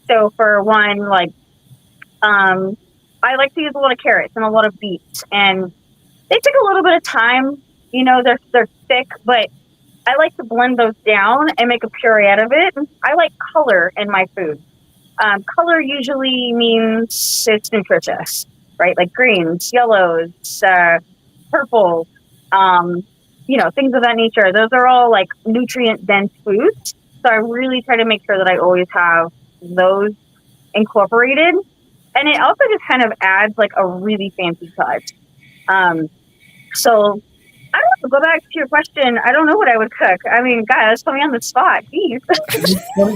So for one, like, I like to use a lot of carrots and a lot of beets, and they take a little bit of time. You know, they're thick, but I like to blend those down and make a puree out of it. I like color in my food. Color usually means it's nutritious, right? Like greens, yellows, purple, you know, things of that nature. Those are all like nutrient dense foods. So I really try to make sure that I always have those incorporated. And it also just kind of adds like a really fancy touch. So I don't know, go back to your question. I don't know what I would cook. I mean, guys, put me on the spot. Jeez.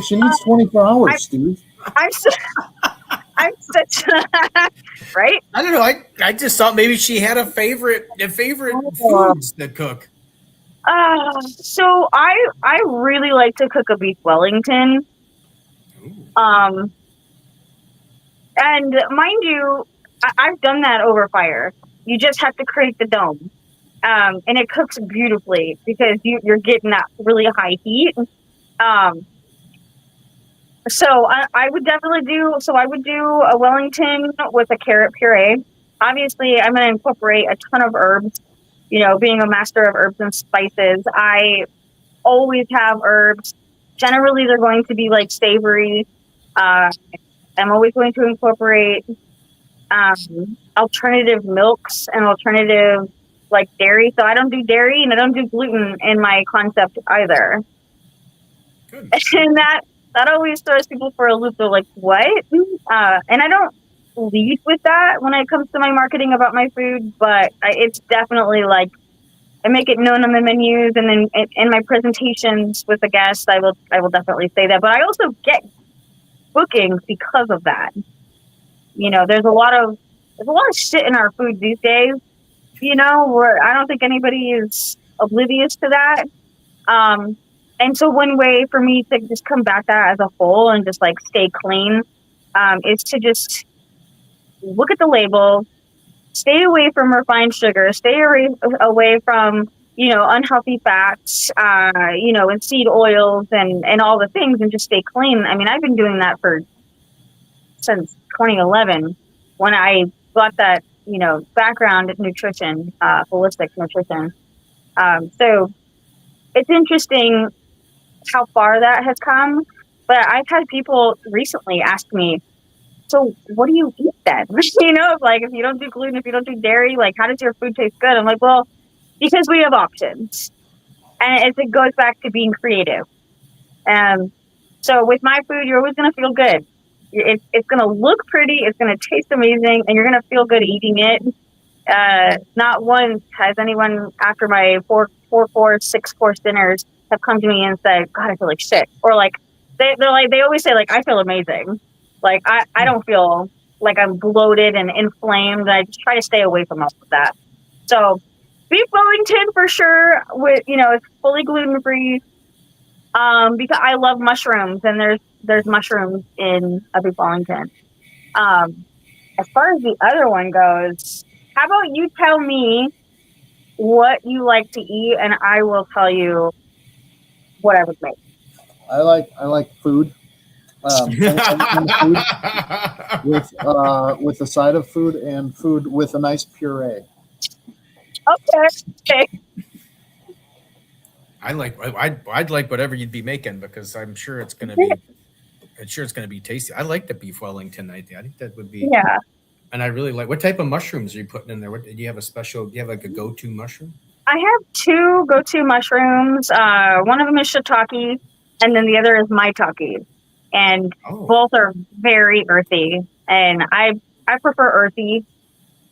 She needs 24 hours, Steve. I'm such right? I don't know. I just thought maybe she had a favorite foods to cook. So I really like to cook a beef Wellington. And mind you, I've done that over fire. You just have to create the dome. And it cooks beautifully because you're getting that really high heat. So I would do a Wellington with a carrot puree. Obviously, I'm going to incorporate a ton of herbs. You know, being a master of herbs and spices, I always have herbs. Generally, they're going to be like savory. I'm always going to incorporate alternative milks and alternative like dairy. So I don't do dairy and I don't do gluten in my concept either. Good. And that always throws people for a loop. They're like, what? And I don't lead with that when it comes to my marketing about my food, but it's definitely like I make it known on the menus, and then in my presentations with the guests, I will definitely say that. But I also get bookings because of that. You know, there's a lot of shit in our food these days. You know, where I don't think anybody is oblivious to that. And so one way for me to just combat that as a whole and just like stay clean is to just look at the label, stay away from refined sugar, stay away from, unhealthy fats, and seed oils and all the things, and just stay clean. I mean, I've been doing that since 2011 when I got that, background in nutrition, holistic nutrition. So it's interesting how far that has come. But I've had people recently ask me, so what do you eat then? Like if you don't do gluten, if you don't do dairy, like how does your food taste good? I'm like, well, because we have options. And it goes back to being creative. So with my food, you're always going to feel good. It's going to look pretty. It's going to taste amazing. And you're going to feel good eating it. Not once has anyone after my 6-course dinners have come to me and said, God, I feel like shit. Or like, they always say like, I feel amazing. Like I don't feel like I'm bloated and inflamed. I just try to stay away from all of that. So beef Wellington for sure. It's fully gluten free. Because I love mushrooms, and there's mushrooms in a beef Wellington. As far as the other one goes, how about you tell me what you like to eat, and I will tell you what I would make. I like food. Food with a side of food and food with a nice puree. Okay. I'd like whatever you'd be making, because I'm sure it's gonna be tasty. I like the beef Wellington. I think that would be. Yeah. And I really like. What type of mushrooms are you putting in there? Do you have a special? Do you have like a go-to mushroom? I have 2 go-to mushrooms. One of them is shiitake, and then the other is maitake. And both are very earthy. And I prefer earthy,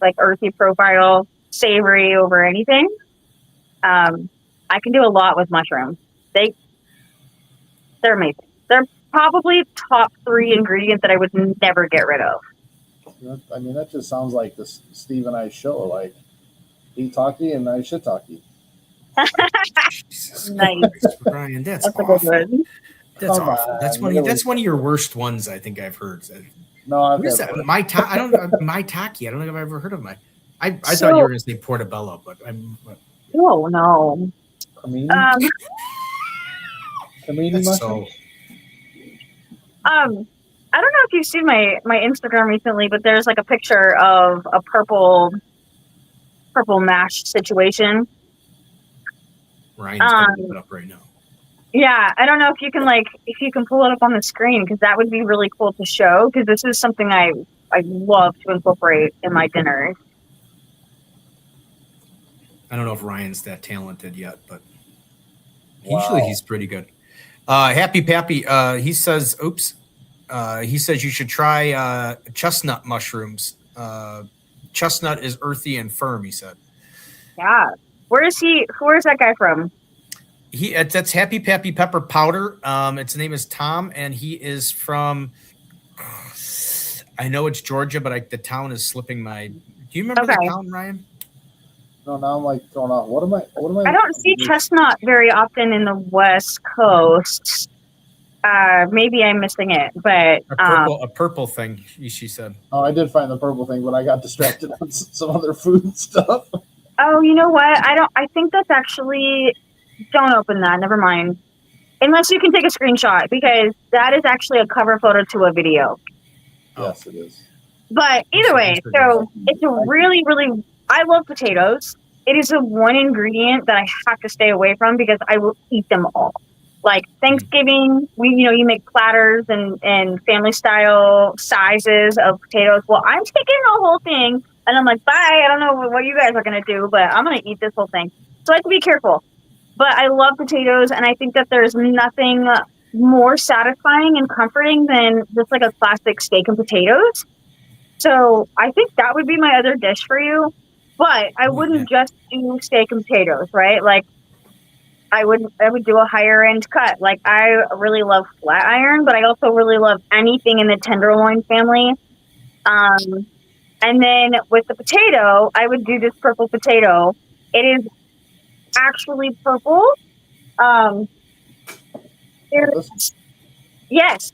like earthy profile, savory over anything. I can do a lot with mushrooms. They're amazing. They're probably top 3 ingredients that I would never get rid of. I mean, that just sounds like this Steve and I show, like eat talkie and I shiitake. Nice. Brian, that's awful. That's awful. That's one of your worst ones I think I've heard. No, I've what is that? I don't know. Maitake. I don't think I've ever heard of my. I thought you were going to say portobello, but I'm. Oh no. Kamini mushroom. I don't know if you've seen my Instagram recently, but there's like a picture of a purple mash situation. Ryan's putting it up right now. Yeah, I don't know if you can pull it up on the screen, because that would be really cool to show, because this is something I love to incorporate in my dinners. I don't know if Ryan's that talented yet, but usually he's pretty good. Happy Pappy, he says, he says you should try chestnut mushrooms. Chestnut is earthy and firm, he said. Yeah. Where is that guy from? That's Happy Pappy Pepper Powder. Its name is Tom, and he is from, I know it's Georgia, but the town is slipping my. Do you remember the town, Ryan? No, now I'm like thrown off. What am I? I don't see chestnut very often in the West Coast. Maybe I'm missing it, but a purple thing. She said. Oh, I did find the purple thing, but I got distracted on some other food stuff. Oh, you know what? I think that's actually. Don't open that. Never mind. Unless you can take a screenshot, because that is actually a cover photo to a video. Yes, it is. But either way, so it's a really, really. I love potatoes. It is the one ingredient that I have to stay away from, because I will eat them all. Like Thanksgiving, you make platters and family style sizes of potatoes. Well, I'm taking the whole thing, and I'm like, bye. I don't know what you guys are gonna do, but I'm gonna eat this whole thing. So I have to be careful. But I love potatoes, and I think that there's nothing more satisfying and comforting than just like a classic steak and potatoes. So I think that would be my other dish for you. But I wouldn't just do steak and potatoes, right? Like I would do a higher end cut. Like I really love flat iron, but I also really love anything in the tenderloin family. And then with the potato, I would do this purple potato. It is actually purple. Yes.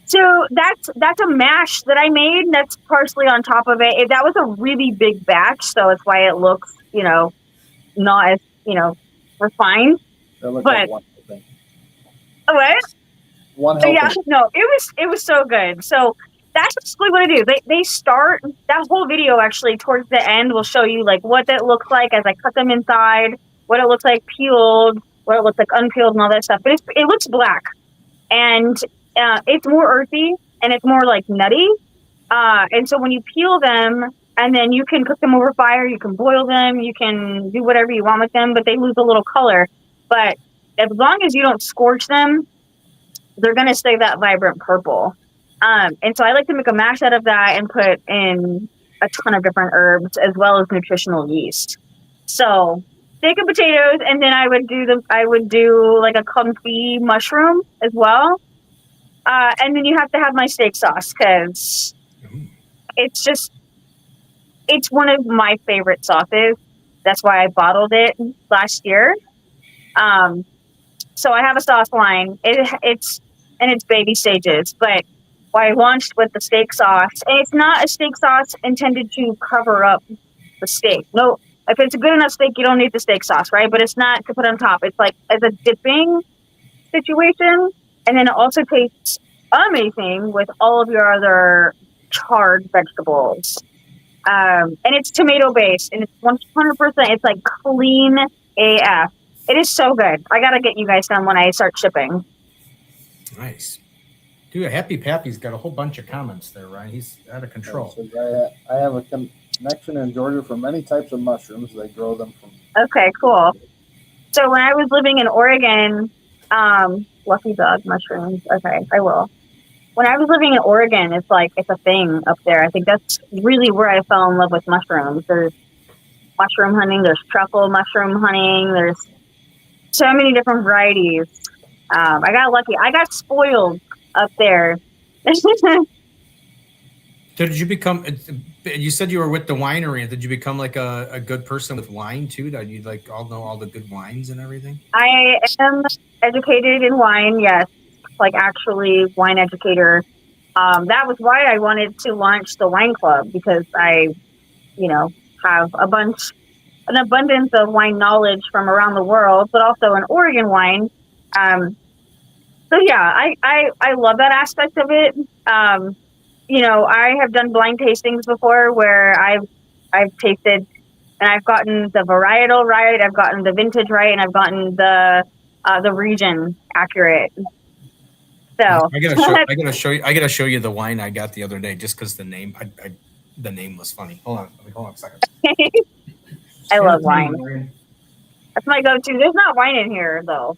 So that's a mash that I made. That's partially on top of it. That was a really big batch, so it's why it looks, not as, refined. That looked But like one thing. what? One So helping. yeah, no, it was so good. So that's basically what I do. They start that whole video actually towards the end will show you like what that looks like as I cut them inside, what it looks like peeled, what it looks like unpeeled, and all that stuff. But it looks black, and it's more earthy and it's more like nutty. And so when you peel them, and then you can cook them over fire, you can boil them, you can do whatever you want with them, but they lose a little color. But as long as you don't scorch them, they're going to stay that vibrant purple. And so I like to make a mash out of that and put in a ton of different herbs as well as nutritional yeast. So steak and potatoes, and then I would do like a confit mushroom as well. And then you have to have my steak sauce because it's one of my favorite sauces. That's why I bottled it last year. So I have a sauce line. It's baby stages, but I launched with the steak sauce, and it's not a steak sauce intended to cover up the steak. No, if it's a good enough steak, you don't need the steak sauce, right? But it's not to put on top. It's like as a dipping situation, and then it also tastes amazing with all of your other charred vegetables. And it's tomato based, and it's 100%. It's like clean AF. It is so good. I gotta get you guys some when I start shipping. Nice. Dude, Happy Pappy's got a whole bunch of comments there, Ryan. He's out of control. So I have a connection in Georgia for many types of mushrooms. They grow them from. Okay, cool. So when I was living in Oregon, lucky dog mushrooms. Okay, I will. When I was living in Oregon, it's a thing up there. I think that's really where I fell in love with mushrooms. There's mushroom hunting. There's truffle mushroom hunting. There's so many different varieties. I got lucky. I got spoiled up there. Did you become? You said you were with the winery. Did you become like a good person with wine too? Did you all know all the good wines and everything? I am educated in wine. Yes, actually wine educator. That was why I wanted to launch the wine club, because I, have an abundance of wine knowledge from around the world, but also an Oregon wine. So yeah, I love that aspect of it. I have done blind tastings before where I've tasted and I've gotten the varietal right, I've gotten the vintage right, and I've gotten the region accurate. So I gotta show you the wine I got the other day just because the name was funny. Hold on a second. I love wine. That's my go-to. There's not wine in here though,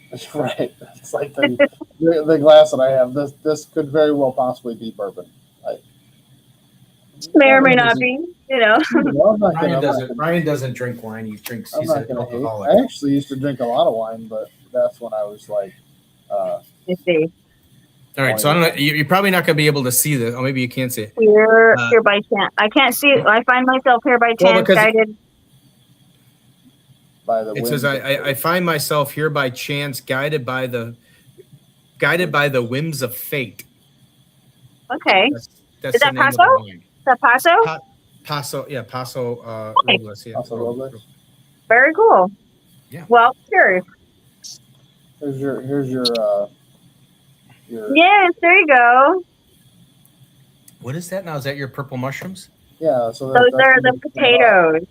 That's right. It's like the glass that I have. This could very well possibly be bourbon. May or may not be. Ryan doesn't drink wine. He drinks. He's an alcoholic. I actually used to drink a lot of wine, but that's when I was like. You see. All right, so I don't know. You're probably not going to be able to see this. Or maybe you can't see it. Here by chance. I can't see it. I find myself here by chance guided. It says I find myself here by chance, guided by the whims of fate. Okay. That's is that Paso? Is that Paso? Paso, yeah, Paso Robles. Yeah. Paso Robles. Very cool. Yeah. Well, cheers. Here's your Yes, there you go. What is that now? Is that your purple mushrooms? Yeah. So those are the potatoes.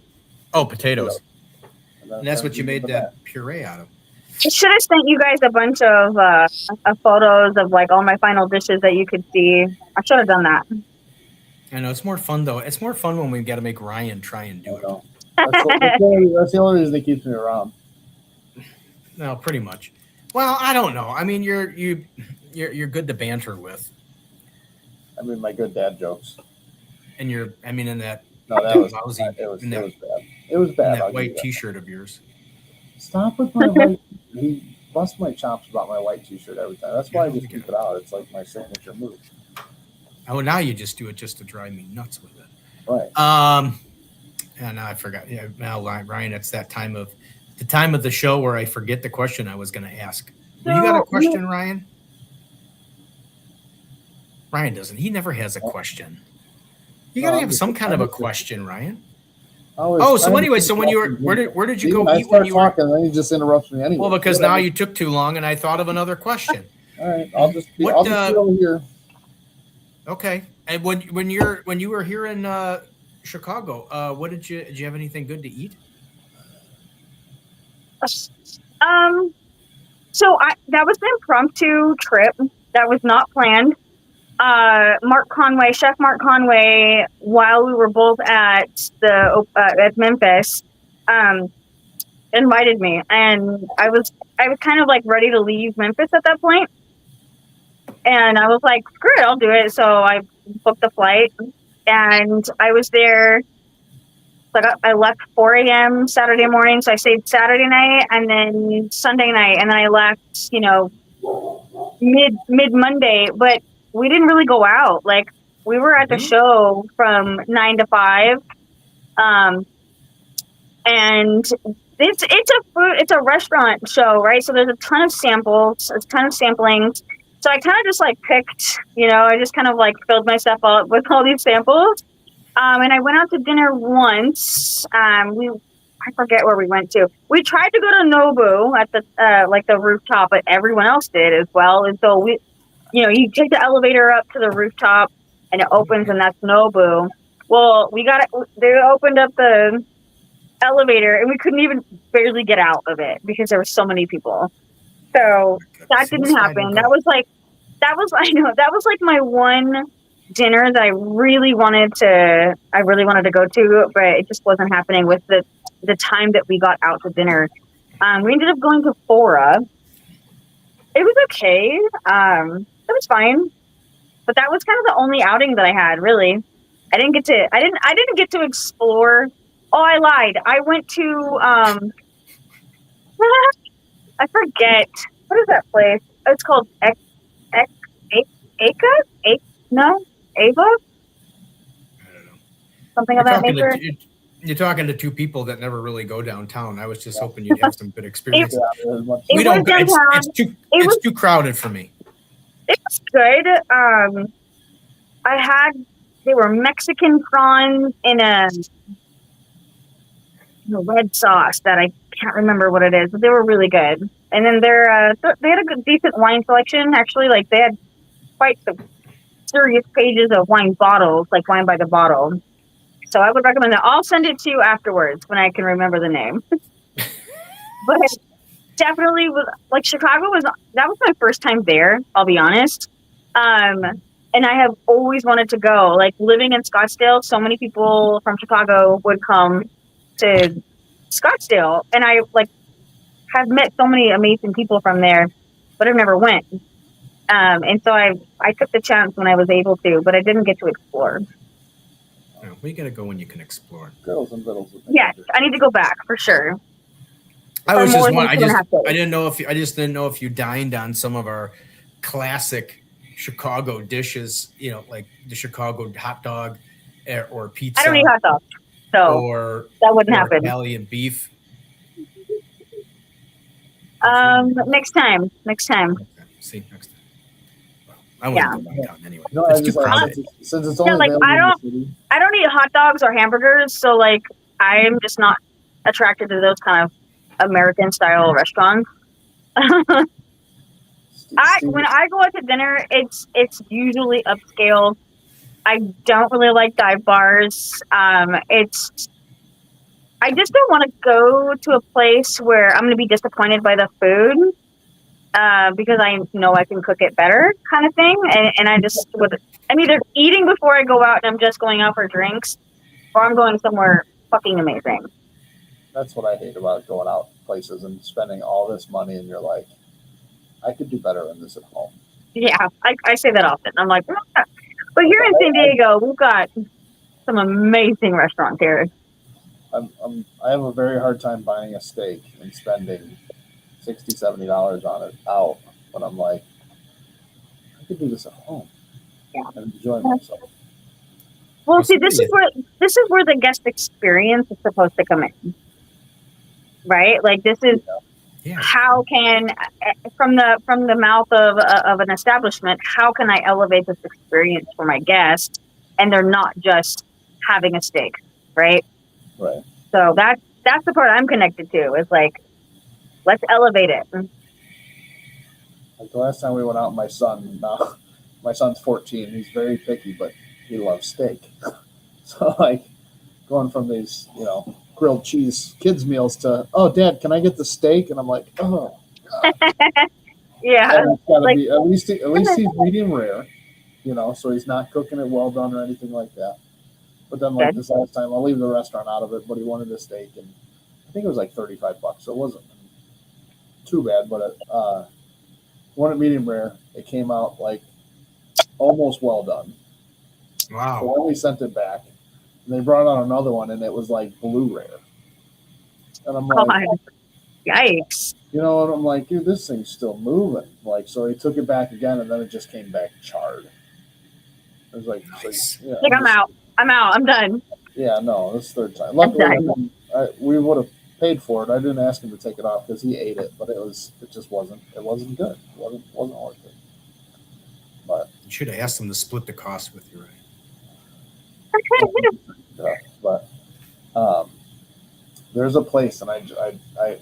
Oh, potatoes. And that's what you made that puree out of. I should have sent you guys a bunch of photos of all my final dishes that you could see. I should have done that. I know it's more fun though. It's more fun when we got to make Ryan try and do it. That's the only reason it keeps me around. No, pretty much. Well, I don't know. I mean, you're good to banter with. I mean, my good dad jokes. And in that. No, that was lousy. It was bad. It was bad. In that white T-shirt of yours. Stop with my white. He busts my chops about my white T-shirt every time. That's why I just keep it out. It's like my signature move. Oh, now you just do it just to drive me nuts with it. Right. And now I forgot. Yeah, now Ryan, it's that time of the show where I forget the question I was going to ask. You got a question, Ryan? Ryan doesn't. He never has a question. You gotta have some kind of a question, Ryan. So anyway, so when you were, where did you go eat when you were talking? And then you just interrupted me anyway. Well, because now you took too long, and I thought of another question. All right, I'll just be over here. Okay, and when you were here in Chicago, what did you have anything good to eat? So that was an impromptu trip that was not planned. Chef Mark Conway, while we were both at at Memphis, invited me, and I was kind of like ready to leave Memphis at that point, and I was like, screw it, I'll do it. So I booked the flight, and I was there. I left 4 a.m. Saturday morning, so I stayed Saturday night and then Sunday night, and then I left, mid Monday. But we didn't really go out. Like, we were at the show from 9 to 5, and it's a restaurant show, right? So there's a ton of samples, a ton of samplings. So I kind of just picked, I just kind of filled myself up with all these samples. And I went out to dinner once. I forget where we went to. We tried to go to Nobu at the rooftop, but everyone else did as well. And so you take the elevator up to the rooftop, and it opens, and that's Nobu. Well, they opened up the elevator, and we couldn't even barely get out of it because there were so many people. So that didn't happen. That was my one dinner that I really wanted to go to, but it just wasn't happening with the time that we got out to dinner. We ended up going to Fora. It was okay. It was fine, but that was kind of the only outing that I had. Really, I didn't get to explore. Oh, I lied. I went to I forget, what is that place? It's called Ava? I don't know. Something of that nature. You're talking to two people that never really go downtown. I was just hoping you'd have some good experience. We don't. It's too crowded for me. It was good. They were Mexican prawns in a red sauce that I can't remember what it is, but they were really good. And then they had a good, decent wine selection. Actually, they had quite some serious pages of wine bottles, like wine by the bottle. So I would recommend that. I'll send it to you afterwards when I can remember the name. But definitely Chicago that was my first time there, I'll be honest. And I have always wanted to go. Living in Scottsdale, so many people from Chicago would come to Scottsdale, and I have met so many amazing people from there, but I've never went. And so I took the chance when I was able to, but I didn't get to explore. No, we got to go when you can explore. Girls and littles. Yes, I need to go back for sure. I just didn't know if you dined on some of our classic Chicago dishes, like the Chicago hot dog or pizza. I don't eat hot dogs, so that wouldn't happen. Italian beef. Next time. Okay. See, next time. I wouldn't go downtown anyway. No, it's too crowded. Since it's only I don't eat hot dogs or hamburgers, so I'm just not attracted to those kind of American style restaurants. When I go out to dinner, it's usually upscale. I don't really like dive bars. I just don't want to go to a place where I'm going to be disappointed by the food. Because I know I can cook it better, kind of thing, and I'm either eating before I go out and I'm just going out for drinks, or I'm going somewhere fucking amazing. That's what I hate about going out places and spending all this money, and you're like, I could do better than this at home. Yeah, I say that often. I'm like, but here in San Diego, we've got some amazing restaurants here. I have a very hard time buying a steak and spending $60, $70 on it out, but I'm like, I could do this at home and enjoy myself. Well, see, this is where the guest experience is supposed to come in, right? This is how can, from the mouth of an establishment, how can I elevate this experience for my guests, and they're not just having a steak, right? Right. So that's the part I'm connected to. Is like, let's elevate it. Like the last time we went out, my son's 14. He's very picky, but he loves steak. So like going from these, grilled cheese kids meals to, oh, Dad, can I get the steak? And I'm like, oh, God. Yeah, and it's gotta be at least he's medium rare, so he's not cooking it well done or anything like that. But then like this last time, I'll leave the restaurant out of it, but he wanted a steak, and I think it was like $35, so it wasn't too bad. But wanted medium rare. It came out like almost well done. Wow. So then we sent it back, and they brought out another one, and it was like blue rare. And I'm like, yikes. And I'm like, dude, this thing's still moving. Like, so he took it back again, and then it just came back charred. It was like, nice. I'm out. I'm done. Yeah, no, this is the third time. Luckily, we would have paid for it. I didn't ask him to take it off because he ate it, but it just wasn't good. It wasn't worth it. But you should have asked him to split the cost with you, right? Yeah, but there's a place, and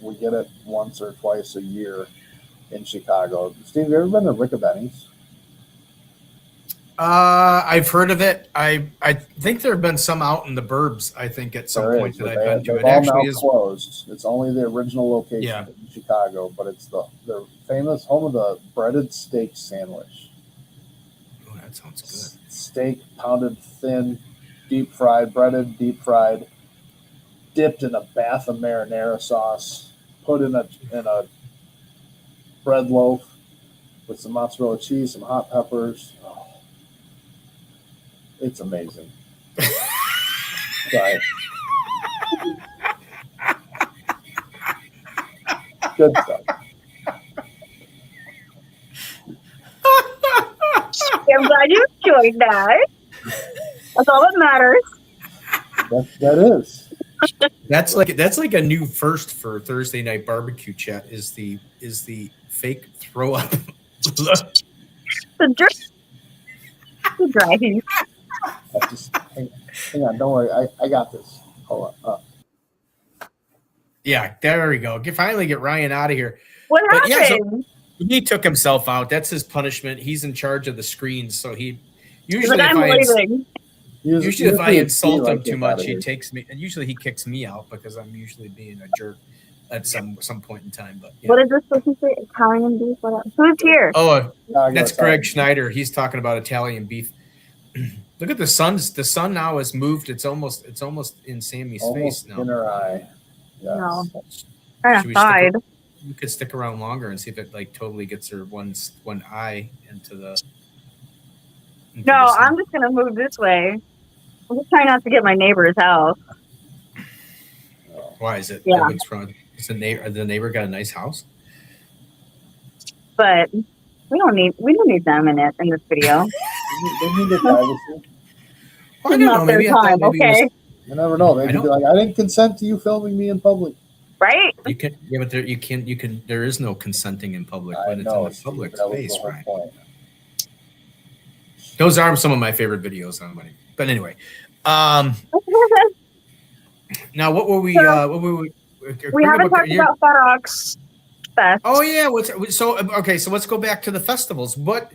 we get it once or twice a year in Chicago. Steve, have you ever been to Rickabenny's? I've heard of it. I think there have been some out in the burbs. I think at some point that I've been to. It actually is closed. It's only the original location in Chicago, but it's the famous home of the breaded steak sandwich. Oh, that sounds good. Steak pounded thin, deep fried, dipped in a bath of marinara sauce, put in a bread loaf with some mozzarella cheese, some hot peppers. Oh, it's amazing. Try it. Good stuff. I'm glad you enjoyed that. That's all that matters. That is. That's like a new first for Thursday Night BBQ Chat is the fake throw up. The driving. Hang on, don't worry. I got this. Hold on. Yeah, there we go. Finally get Ryan out of here. What happened? Yeah, so he took himself out. That's his punishment. He's in charge of the screens, so he usually if I insult him too much, he takes me, and usually he kicks me out because I'm usually being a jerk at some point in time. But what is this supposed to say? Italian beef? Who's here? Oh, that's Greg Schneider. He's talking about Italian beef. Look at the sun. The sun now has moved. It's almost in Sammy's face now. In her eye. Yes. No. Hide. You could stick around longer and see if it like totally gets her one eye into the. No, I'm just gonna move this way. I'm just trying not to get my neighbor's house. Why is it? Yeah. Is the neighbor got a nice house? But we don't need them in this video. They need the privacy. Well, I don't know. Maybe okay. You never know. They could be like, I didn't consent to you filming me in public. Right? You can, but you can. There is no consenting in public when it's in a public space, right? Those are some of my favorite videos on money. But anyway, now what were we? We haven't talked about Fatox Fest. Oh yeah. So let's go back to the festivals. What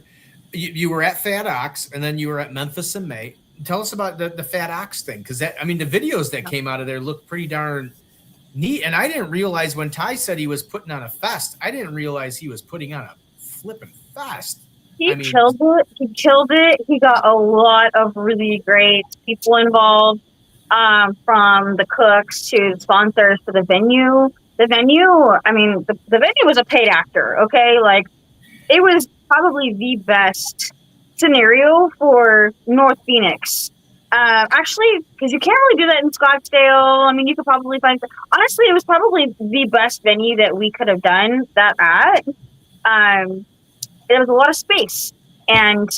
you were at Fatox, and then you were at Memphis in May. Tell us about the Fatox thing, because the videos that came out of there look pretty darn neat. And I didn't realize when Ty said he was putting on a fest, I didn't realize he was putting on a flipping fest. He killed it. He got a lot of really great people involved, from the cooks to the sponsors to the venue. The venue, the venue was a paid actor, okay? Like, it was probably the best scenario for North Phoenix. Actually, because you can't really do that in Scottsdale. You could probably find... Honestly, it was probably the best venue that we could have done that at. There was a lot of space, and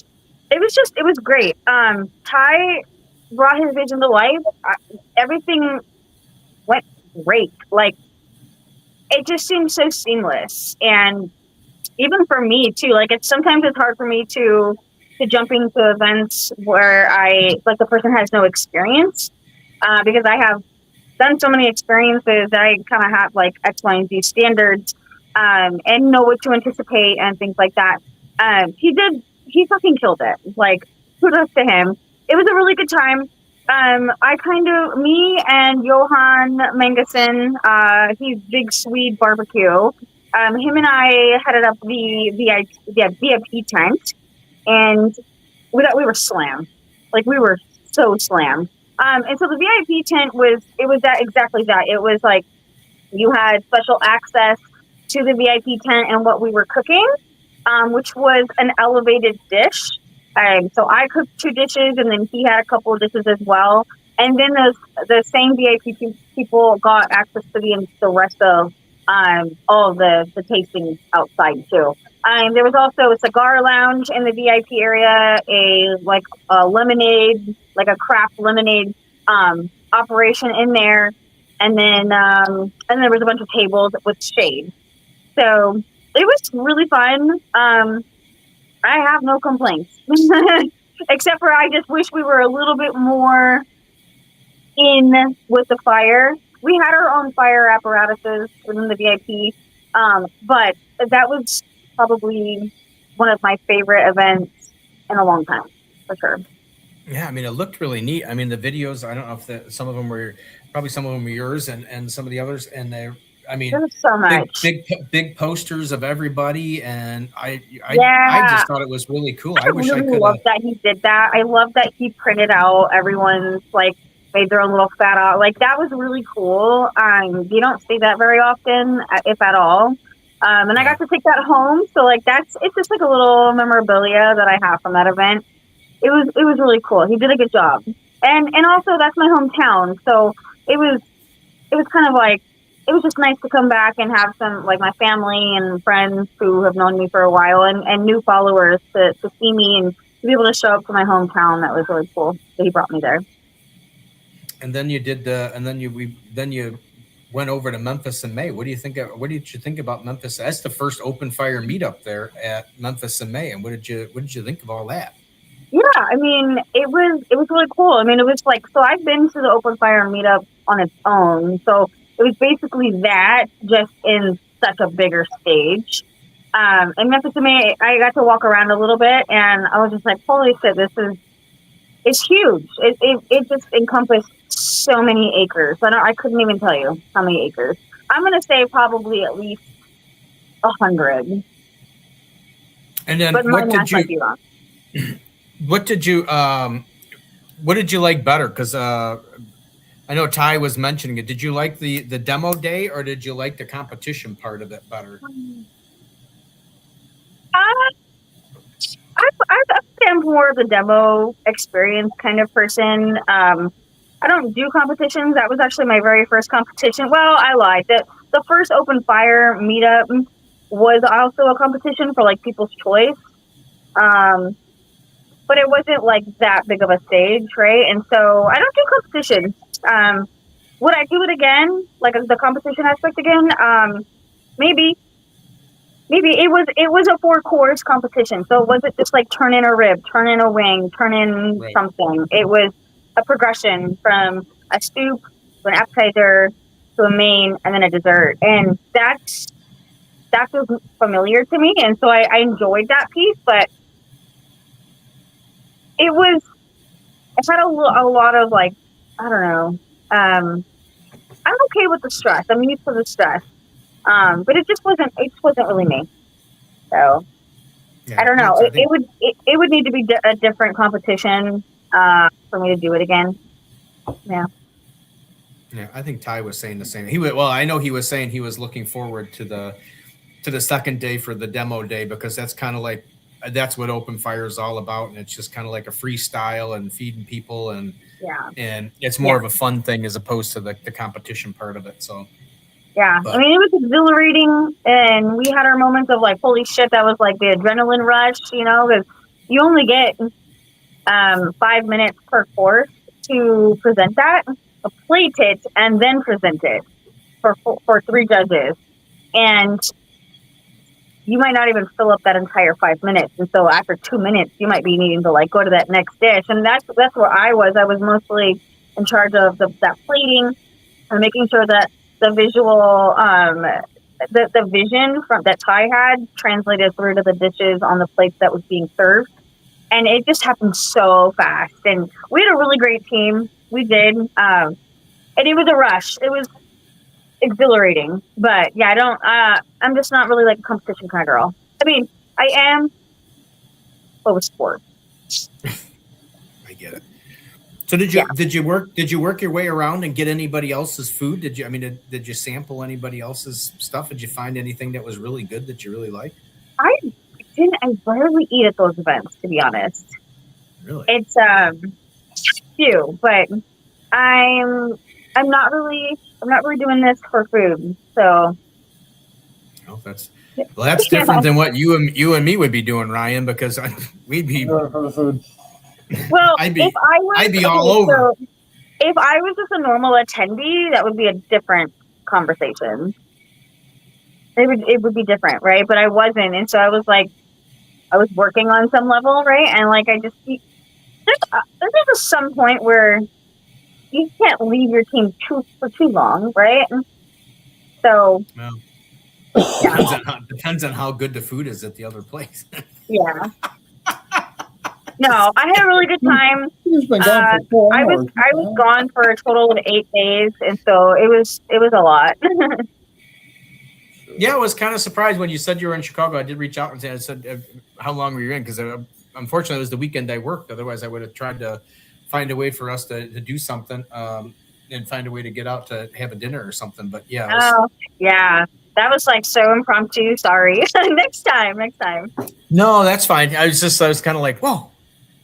it was great. Ty brought his vision to life. Everything went great. Like, it just seems so seamless. And even for me too, like sometimes it's hard for me to jump into events where the person has no experience, because I have done so many experiences that I kind of have like X, Y, and Z standards, and know what to anticipate and things like that. He fucking killed it. Like, kudos to him. It was a really good time. Me and Johan Manguson, he's Big Swede Barbecue. Him and I headed up the VIP tent, and we were slammed. Like, we were so slammed. And so the VIP tent was exactly that. It was like you had special access to the VIP tent and what we were cooking, which was an elevated dish. So I cooked 2 dishes, and then he had a couple of dishes as well. And then the same VIP people got access to the rest of all of the tastings outside too. There was also a cigar lounge in the VIP area, a lemonade, like a craft lemonade operation in there, and then there was a bunch of tables with shade. So it was really fun. I have no complaints, except for I just wish we were a little bit more in with the fire. We had our own fire apparatuses within the VIP, but that was probably one of my favorite events in a long time, for sure. Yeah, I mean, it looked really neat. I mean, the videos, I don't know if some of them were yours and some of the others, and there's so much big posters of everybody, and I just thought it was really cool. I wish I could. Love that he did that. I love that he printed out everyone's made their own little fat out. Like, that was really cool. You don't see that very often, if at all. And I got to take that home, so it's just like a little memorabilia that I have from that event. It was really cool. He did a good job, and also that's my hometown, so it was kind of like. It was just nice to come back and have some, my family and friends who have known me for a while and new followers to see me and to be able to show up to my hometown. That was really cool that he brought me there. And then you did you went over to Memphis in May. What did you think about Memphis? That's the first open fire meetup there at Memphis in May. And what did you think of all that? Yeah, I mean, it was really cool. I mean, it was so I've been to the open fire meetup on its own. So it was basically that, just in such a bigger stage. In Memphis, I got to walk around a little bit, and I was just like, holy shit, it's huge. It just encompassed so many acres. I couldn't even tell you how many acres. I'm going to say probably at least 100. And then what did you like better? Because I know Ty was mentioning it. Did you like the demo day, or did you like the competition part of it better? I'm more of the demo experience kind of person. I don't do competitions. That was actually my very first competition. Well, I lied. The first open fire meetup was also a competition for People's Choice. But it wasn't that big of a stage, right? And so I don't do competitions. Would I do it again? The competition aspect again? Maybe. It was a 4-course competition. So it wasn't just turn in a rib, turn in a wing, turn in something. It was a progression from a soup to an appetizer to a main and then a dessert. And that was familiar to me. And so I enjoyed that piece, but it had a lot of I don't know. I'm okay with the stress. I'm used to the stress. But it wasn't really me. So yeah, I don't know. It would need to be a different competition for me to do it again. Yeah. Yeah, I think Ty was saying the same. I know he was saying he was looking forward to the second day for the demo day, because that's kind of that's what open fire is all about, and it's just kind of like a freestyle and feeding people, and it's more of a fun thing as opposed to the competition part of it. So yeah, I mean, it was exhilarating, and we had our moments of holy shit, that was the adrenaline rush, because you only get 5 minutes per course to present that, plate it, and then present it for 3 judges. and you might not even fill up that entire 5 minutes. And so after 2 minutes, you might be needing to like go to that next dish. And that's where I was. I was mostly in charge of that plating and making sure that the visual, the vision from that Ty had translated through to the dishes on the plates that was being served. And it just happened so fast. And we had a really great team. We did. And it was a rush. It was exhilarating. But yeah, I'm just not really like a competition kind of girl. I mean, I am, but with sport. I get it. So did you work your way around and get anybody else's food? Did you sample anybody else's stuff? Did you find anything that was really good that you really liked? I rarely eat at those events, to be honest. Really? It's few, but I'm not really doing this for food. So that's different than what you and me would be doing, Ryan, because we'd be for the food. Well, I'd be all over. So if I was just a normal attendee, that would be a different conversation. It would be different, right? But I wasn't, and so I was like, I was working on some level, right? And like, there's just some point where you can't leave your team for too long, right? So depends on how good the food is at the other place. Yeah. No, I had a really good time. I was gone for a total of 8 days, and so it was a lot. Yeah, I was kind of surprised when you said you were in Chicago. I did reach out and said, how long were you in? Because unfortunately, it was the weekend I worked. Otherwise, I would have tried to find a way for us to do something and find a way to get out to have a dinner or something. But yeah. Yeah. That was like so impromptu. Sorry. Next time. No, that's fine. I was kind of like, whoa,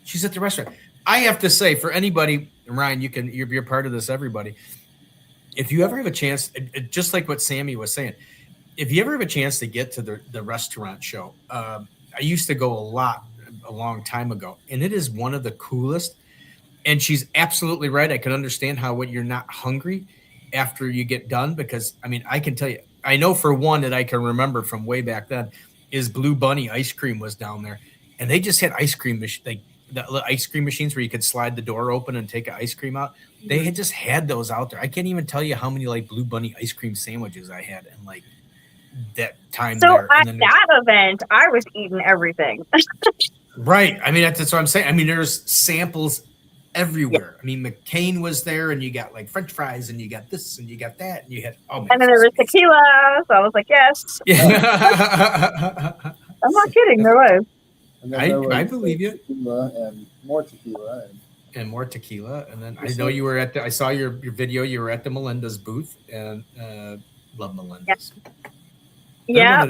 she's at the restaurant. I have to say, for anybody, Ryan, you're part of this, everybody. If you ever have a chance, just like what Sami was saying, if you ever have a chance to get to the restaurant show, I used to go a long time ago, and it is one of the coolest. And she's absolutely right. I can understand when you're not hungry after you get done, because I can tell you, I know for one that I can remember from way back then is Blue Bunny ice cream was down there, and they just had ice cream the ice cream machines where you could slide the door open and take an ice cream out. They had just had those out there. I can't even tell you how many like Blue Bunny ice cream sandwiches I had in like that time. So there. at that event, I was eating everything. Right. That's what I'm saying. There's samples everywhere. McCain was there, and you got like French fries, and you got this, and you got that, and you had and then there was tequila. So I was like, yes. Yeah. I'm not kidding. There was. I believe you. Tequila and more tequila. And more tequila. And then I know you were I saw your video. You were at the Melinda's booth, and love Melinda's. Yeah.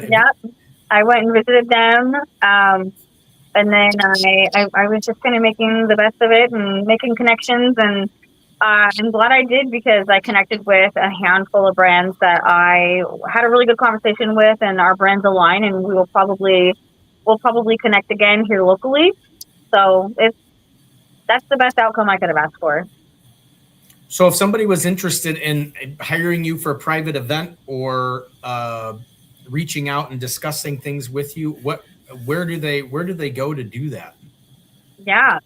I went and visited them. And then I was just kind of making the best of it and making connections. And I'm glad I did, because I connected with a handful of brands that I had a really good conversation with, and our brands align, and we'll probably connect again here locally. So that's the best outcome I could have asked for. So if somebody was interested in hiring you for a private event or reaching out and discussing things with you, where do they go to do that? Yeah.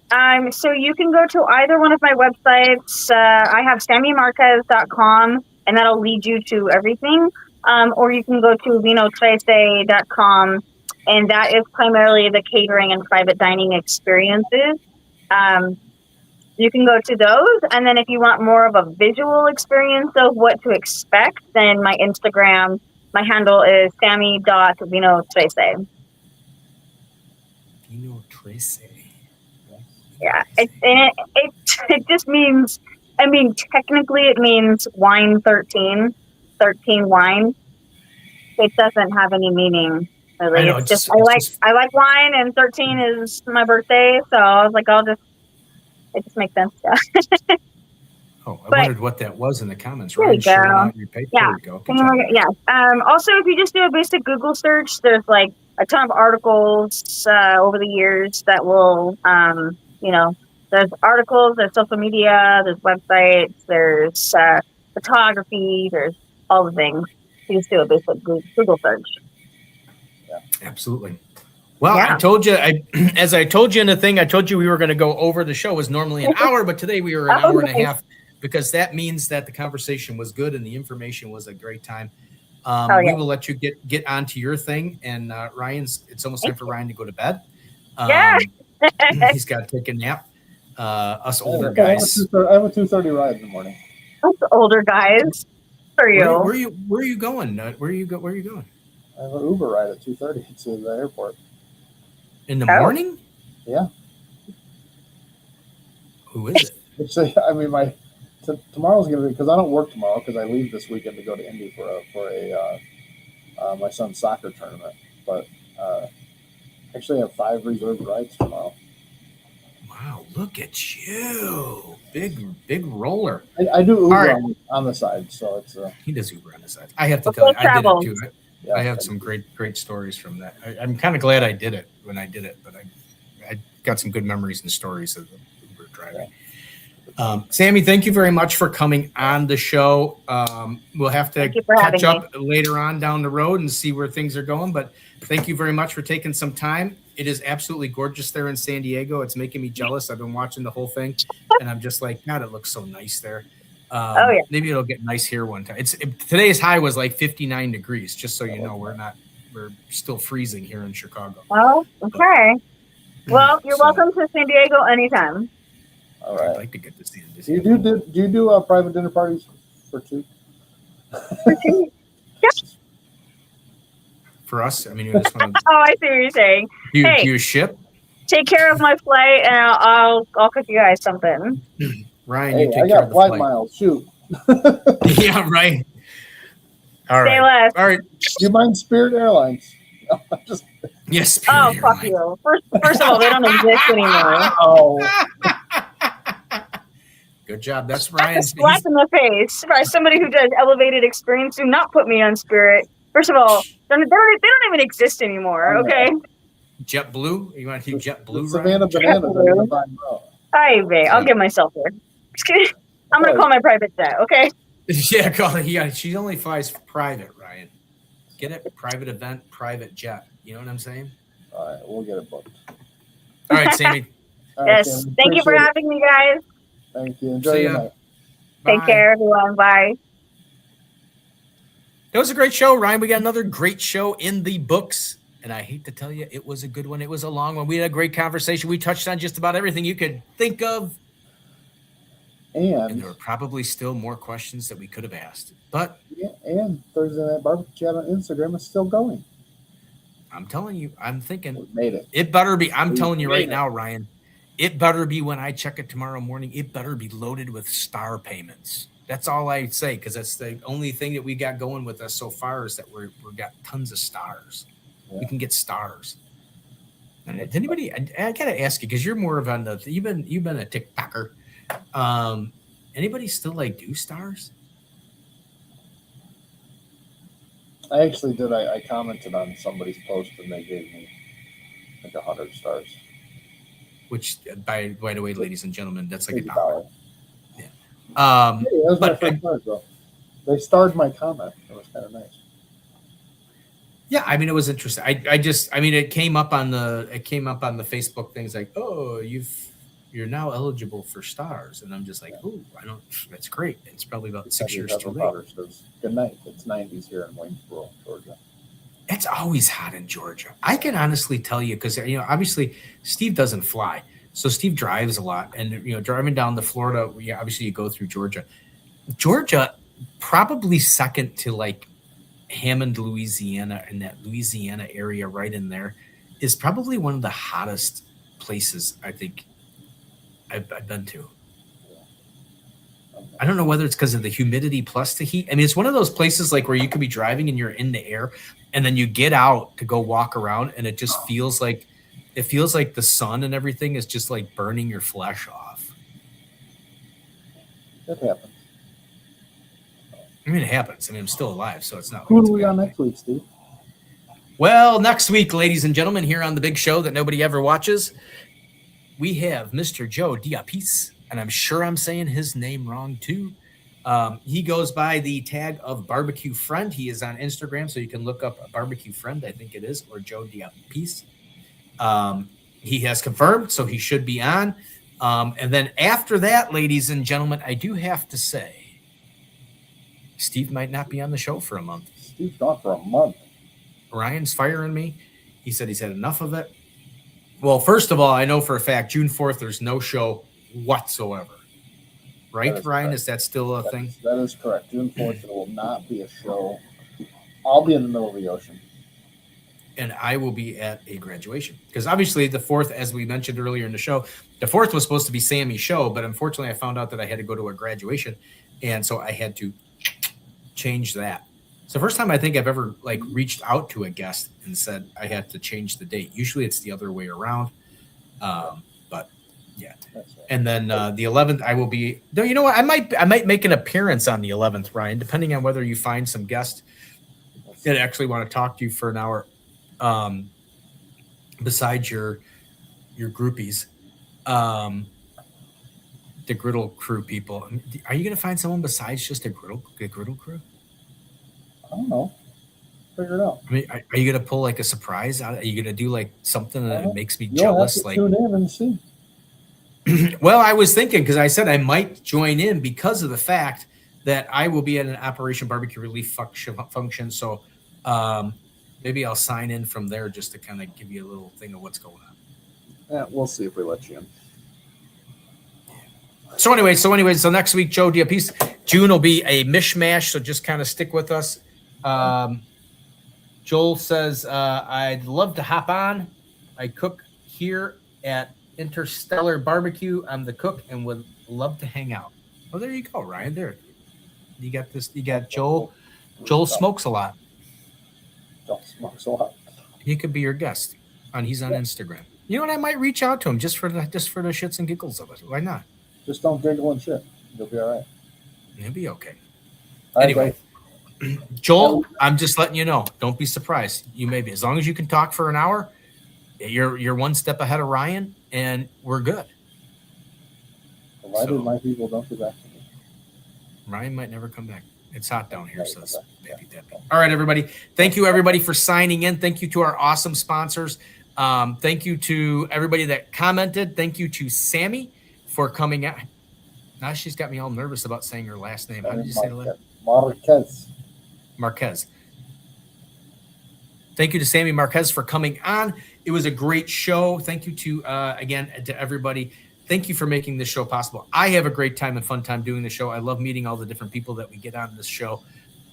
So you can go to either one of my websites. I have SamiMarquez.com, and that'll lead you to everything. Or you can go to vino13.com, and that is primarily the catering and private dining experiences. You can go to those, and then if you want more of a visual experience of what to expect, then my Instagram, my handle is Sami.vino13. Vino 13. Yeah, it just means, technically it means wine 13 wine. It doesn't have any meaning, really. I know, I like wine, and 13 is my birthday, so I was like, it just makes sense. Yeah. Oh, I wondered what that was in the comments. There you go. Yeah. Yeah. Also, if you just do a basic Google search, there's like a ton of articles over the years that will, there's articles, there's social media, there's websites, there's photography, there's all the things. please do a basic Google search. Yeah, absolutely. Well, I told you, as I told you in the thing, I told you we were going to go over. The show was normally an hour, but today we were an hour and a half, because that means that the conversation was good and the information was a great time. We will let you get onto your thing. And it's almost time for Ryan to go to bed. He's got to take a nap. Us older guys. I have a 2:30 ride in the morning. Us older guys. For you. Where are you going? Where are you going? I have an Uber ride at 2:30 to the airport. In the morning? Yeah. Who is it? I mean, tomorrow's gonna be, because I don't work tomorrow because I leave this weekend to go to Indy for my son's soccer tournament. But actually, I have 5 reserved rides tomorrow. Wow! Look at you, big roller. I do Uber on the side, so it's he does Uber on the side. I have to tell you, I did it too. I have some great stories from that. I'm kind of glad I did it when I did it, but I got some good memories and stories of the Uber driving. Sami, thank you very much for coming on the show. We'll have to catch up later on down the road and see where things are going, but thank you very much for taking some time. It is absolutely gorgeous there in San Diego. It's making me jealous. I've been watching the whole thing, and I'm just like, God, it looks so nice there. Maybe it'll get nice here one time. Today's high was like 59 degrees, just so you know. We're still freezing here in Chicago. Oh, okay. Well, you're welcome to San Diego anytime. All right. I'd like to get to San Diego. Do you do private dinner parties for 2? For 2? Yes. For us, I mean, you just want to. Oh, I see what you're saying. Do you ship? Take care of my flight, and I'll cook you guys something. Ryan, you take care of the flight flight. Miles. Shoot. Yeah, right. All right. Say less. All right. Do you mind Spirit Airlines? Yes. Spirit Airlines. Fuck you. First of all, they don't exist anymore. Oh. Good job. That's Ryan's. Slap in the face by somebody who does elevated experience. Do not put me on Spirit. First of all, they don't even exist anymore. Okay. JetBlue. You want to do JetBlue? Savannah Banana. Hi, babe. I'll get myself there. Just kidding. I'm gonna call my private jet. Okay. Yeah, call it. Yeah, she only flies private, Ryan. Get it? Private event, private jet. You know what I'm saying? All right, we'll get it booked. All right, Sami. Yes. Thank you for having me, guys. Thank you. Enjoy your night. Take care, everyone. Bye. That was a great show, Ryan. We got another great show in the books. And I hate to tell you, it was a good one. It was a long one. We had a great conversation. We touched on just about everything you could think of. And there were probably still more questions that we could have asked. But and Thursday Night BBQ Chat on Instagram is still going. I'm telling you, I'm thinking we made it. It better be. I'm telling you right now, Ryan, it better be when I check it tomorrow morning. It better be loaded with star payments. That's all I say, because that's the only thing that we got going with us so far is that we've got tons of stars. Yeah. We can get stars. And anybody, I gotta ask you, because you're more of on the you've been a TikToker. Anybody still do stars? I actually did. I commented on somebody's post and they gave me 100 stars. Which, by the way, ladies and gentlemen, that's like $1. Yeah. Hey, that was my first card, though. They starred my comment. It was kind of nice. Yeah, I mean, it was interesting. It came up on the Facebook things like, oh, you're now eligible for stars, and I'm just like, oh, that's great. It's probably about 6 years too late. Good night. It's 90s here in Waynesboro, Georgia. It's always hot in Georgia. I can honestly tell you because obviously Steve doesn't fly, so Steve drives a lot, and driving down to Florida, obviously you go through Georgia. Georgia, probably second to Hammond, Louisiana, and that Louisiana area right in there, is probably one of the hottest places I think I've been to. I don't know whether it's because of the humidity plus the heat. I mean, it's one of those places where you could be driving and you're in the air, and then you get out to go walk around, and it just feels like the sun and everything is just burning your flesh off. It happens. I mean, it happens. I mean, I'm still alive, so it's not. Who do we got next week, Steve? Well, next week, ladies and gentlemen, here on the big show that nobody ever watches, we have Mr. Joe Diapis, and I'm sure I'm saying his name wrong too. He goes by the tag of Barbecue Friend. He is on Instagram, so you can look up a Barbecue Friend, I think it is, or Joe Diapiste. He has confirmed, so he should be on. And then after that, ladies and gentlemen, I do have to say, Steve might not be on the show for a month. Steve's gone for a month. Ryan's firing me. He said he's had enough of it. Well, first of all, I know for a fact June 4th, there's no show whatsoever. Right, Ryan? Correct. Is that still a thing? That is correct. June 4th, there will not be a show. I'll be in the middle of the ocean. And I will be at a graduation. Because obviously the 4th, as we mentioned earlier in the show, the 4th was supposed to be Sammy's show, but unfortunately I found out that I had to go to a graduation. And so I had to change that. It's the first time I think I've ever reached out to a guest and said I had to change the date. Usually it's the other way around. But yeah. And then the 11th I will be, no, you know what? I might make an appearance on the 11th, Ryan, depending on whether you find some guests that actually want to talk to you for an hour. Besides your groupies, the griddle crew people, are you going to find someone besides just a griddle crew? I don't know. Figure it out. I mean, are you going to pull a surprise out? Are you going to do something that makes me You'll jealous? have to tune in and see. Well, I was thinking, because I said I might join in because of the fact that I will be at an Operation Barbecue Relief function. So, maybe I'll sign in from there just to kind of give you a little thing of what's going on. Yeah, we'll see if we let you in. So anyway, so next week, Joe Diapiste. June will be a mishmash, so just kind of stick with us. Joel says, I'd love to hop on. I cook here at Interstellar Barbecue. I'm the cook and would love to hang out. Well, there you go, Ryan. There. You got this. You got Joel. Joel smokes a lot. Don't smoke so hot. He could be your guest. He's on Instagram. You know what? I might reach out to him just for the shits and giggles of it. Why not? Just don't giggle and shit. You'll be all right. He'll be okay. All right, Anyway, Joel, I'm just letting you know. Don't be surprised. You may be, as long as you can talk for an hour, you're one step ahead of Ryan, and we're good. Provided my people don't get back to me. Ryan might never come back. It's hot down here, says Baby Debbie. All right, everybody. Thank you, everybody, for signing in. Thank you to our awesome sponsors. Thank you to everybody that commented. Thank you to Sammy for coming out. Now she's got me all nervous about saying her last name. How did you say the last name? Marquez. Thank you to Sami Marquez for coming on. It was a great show. Thank you to, again, to everybody. Thank you for making this show possible. I have a great time and fun time doing the show. I love meeting all the different people that we get on this show.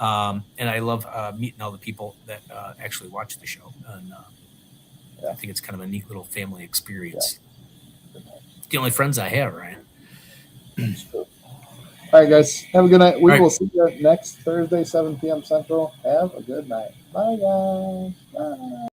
And I love meeting all the people that actually watch the show. And I think it's kind of a neat little family experience. Yeah. The only friends I have, Ryan. All right, guys. Have a good night. We will see you next Thursday, 7 p.m. Central. Have a good night. Bye, guys. Bye.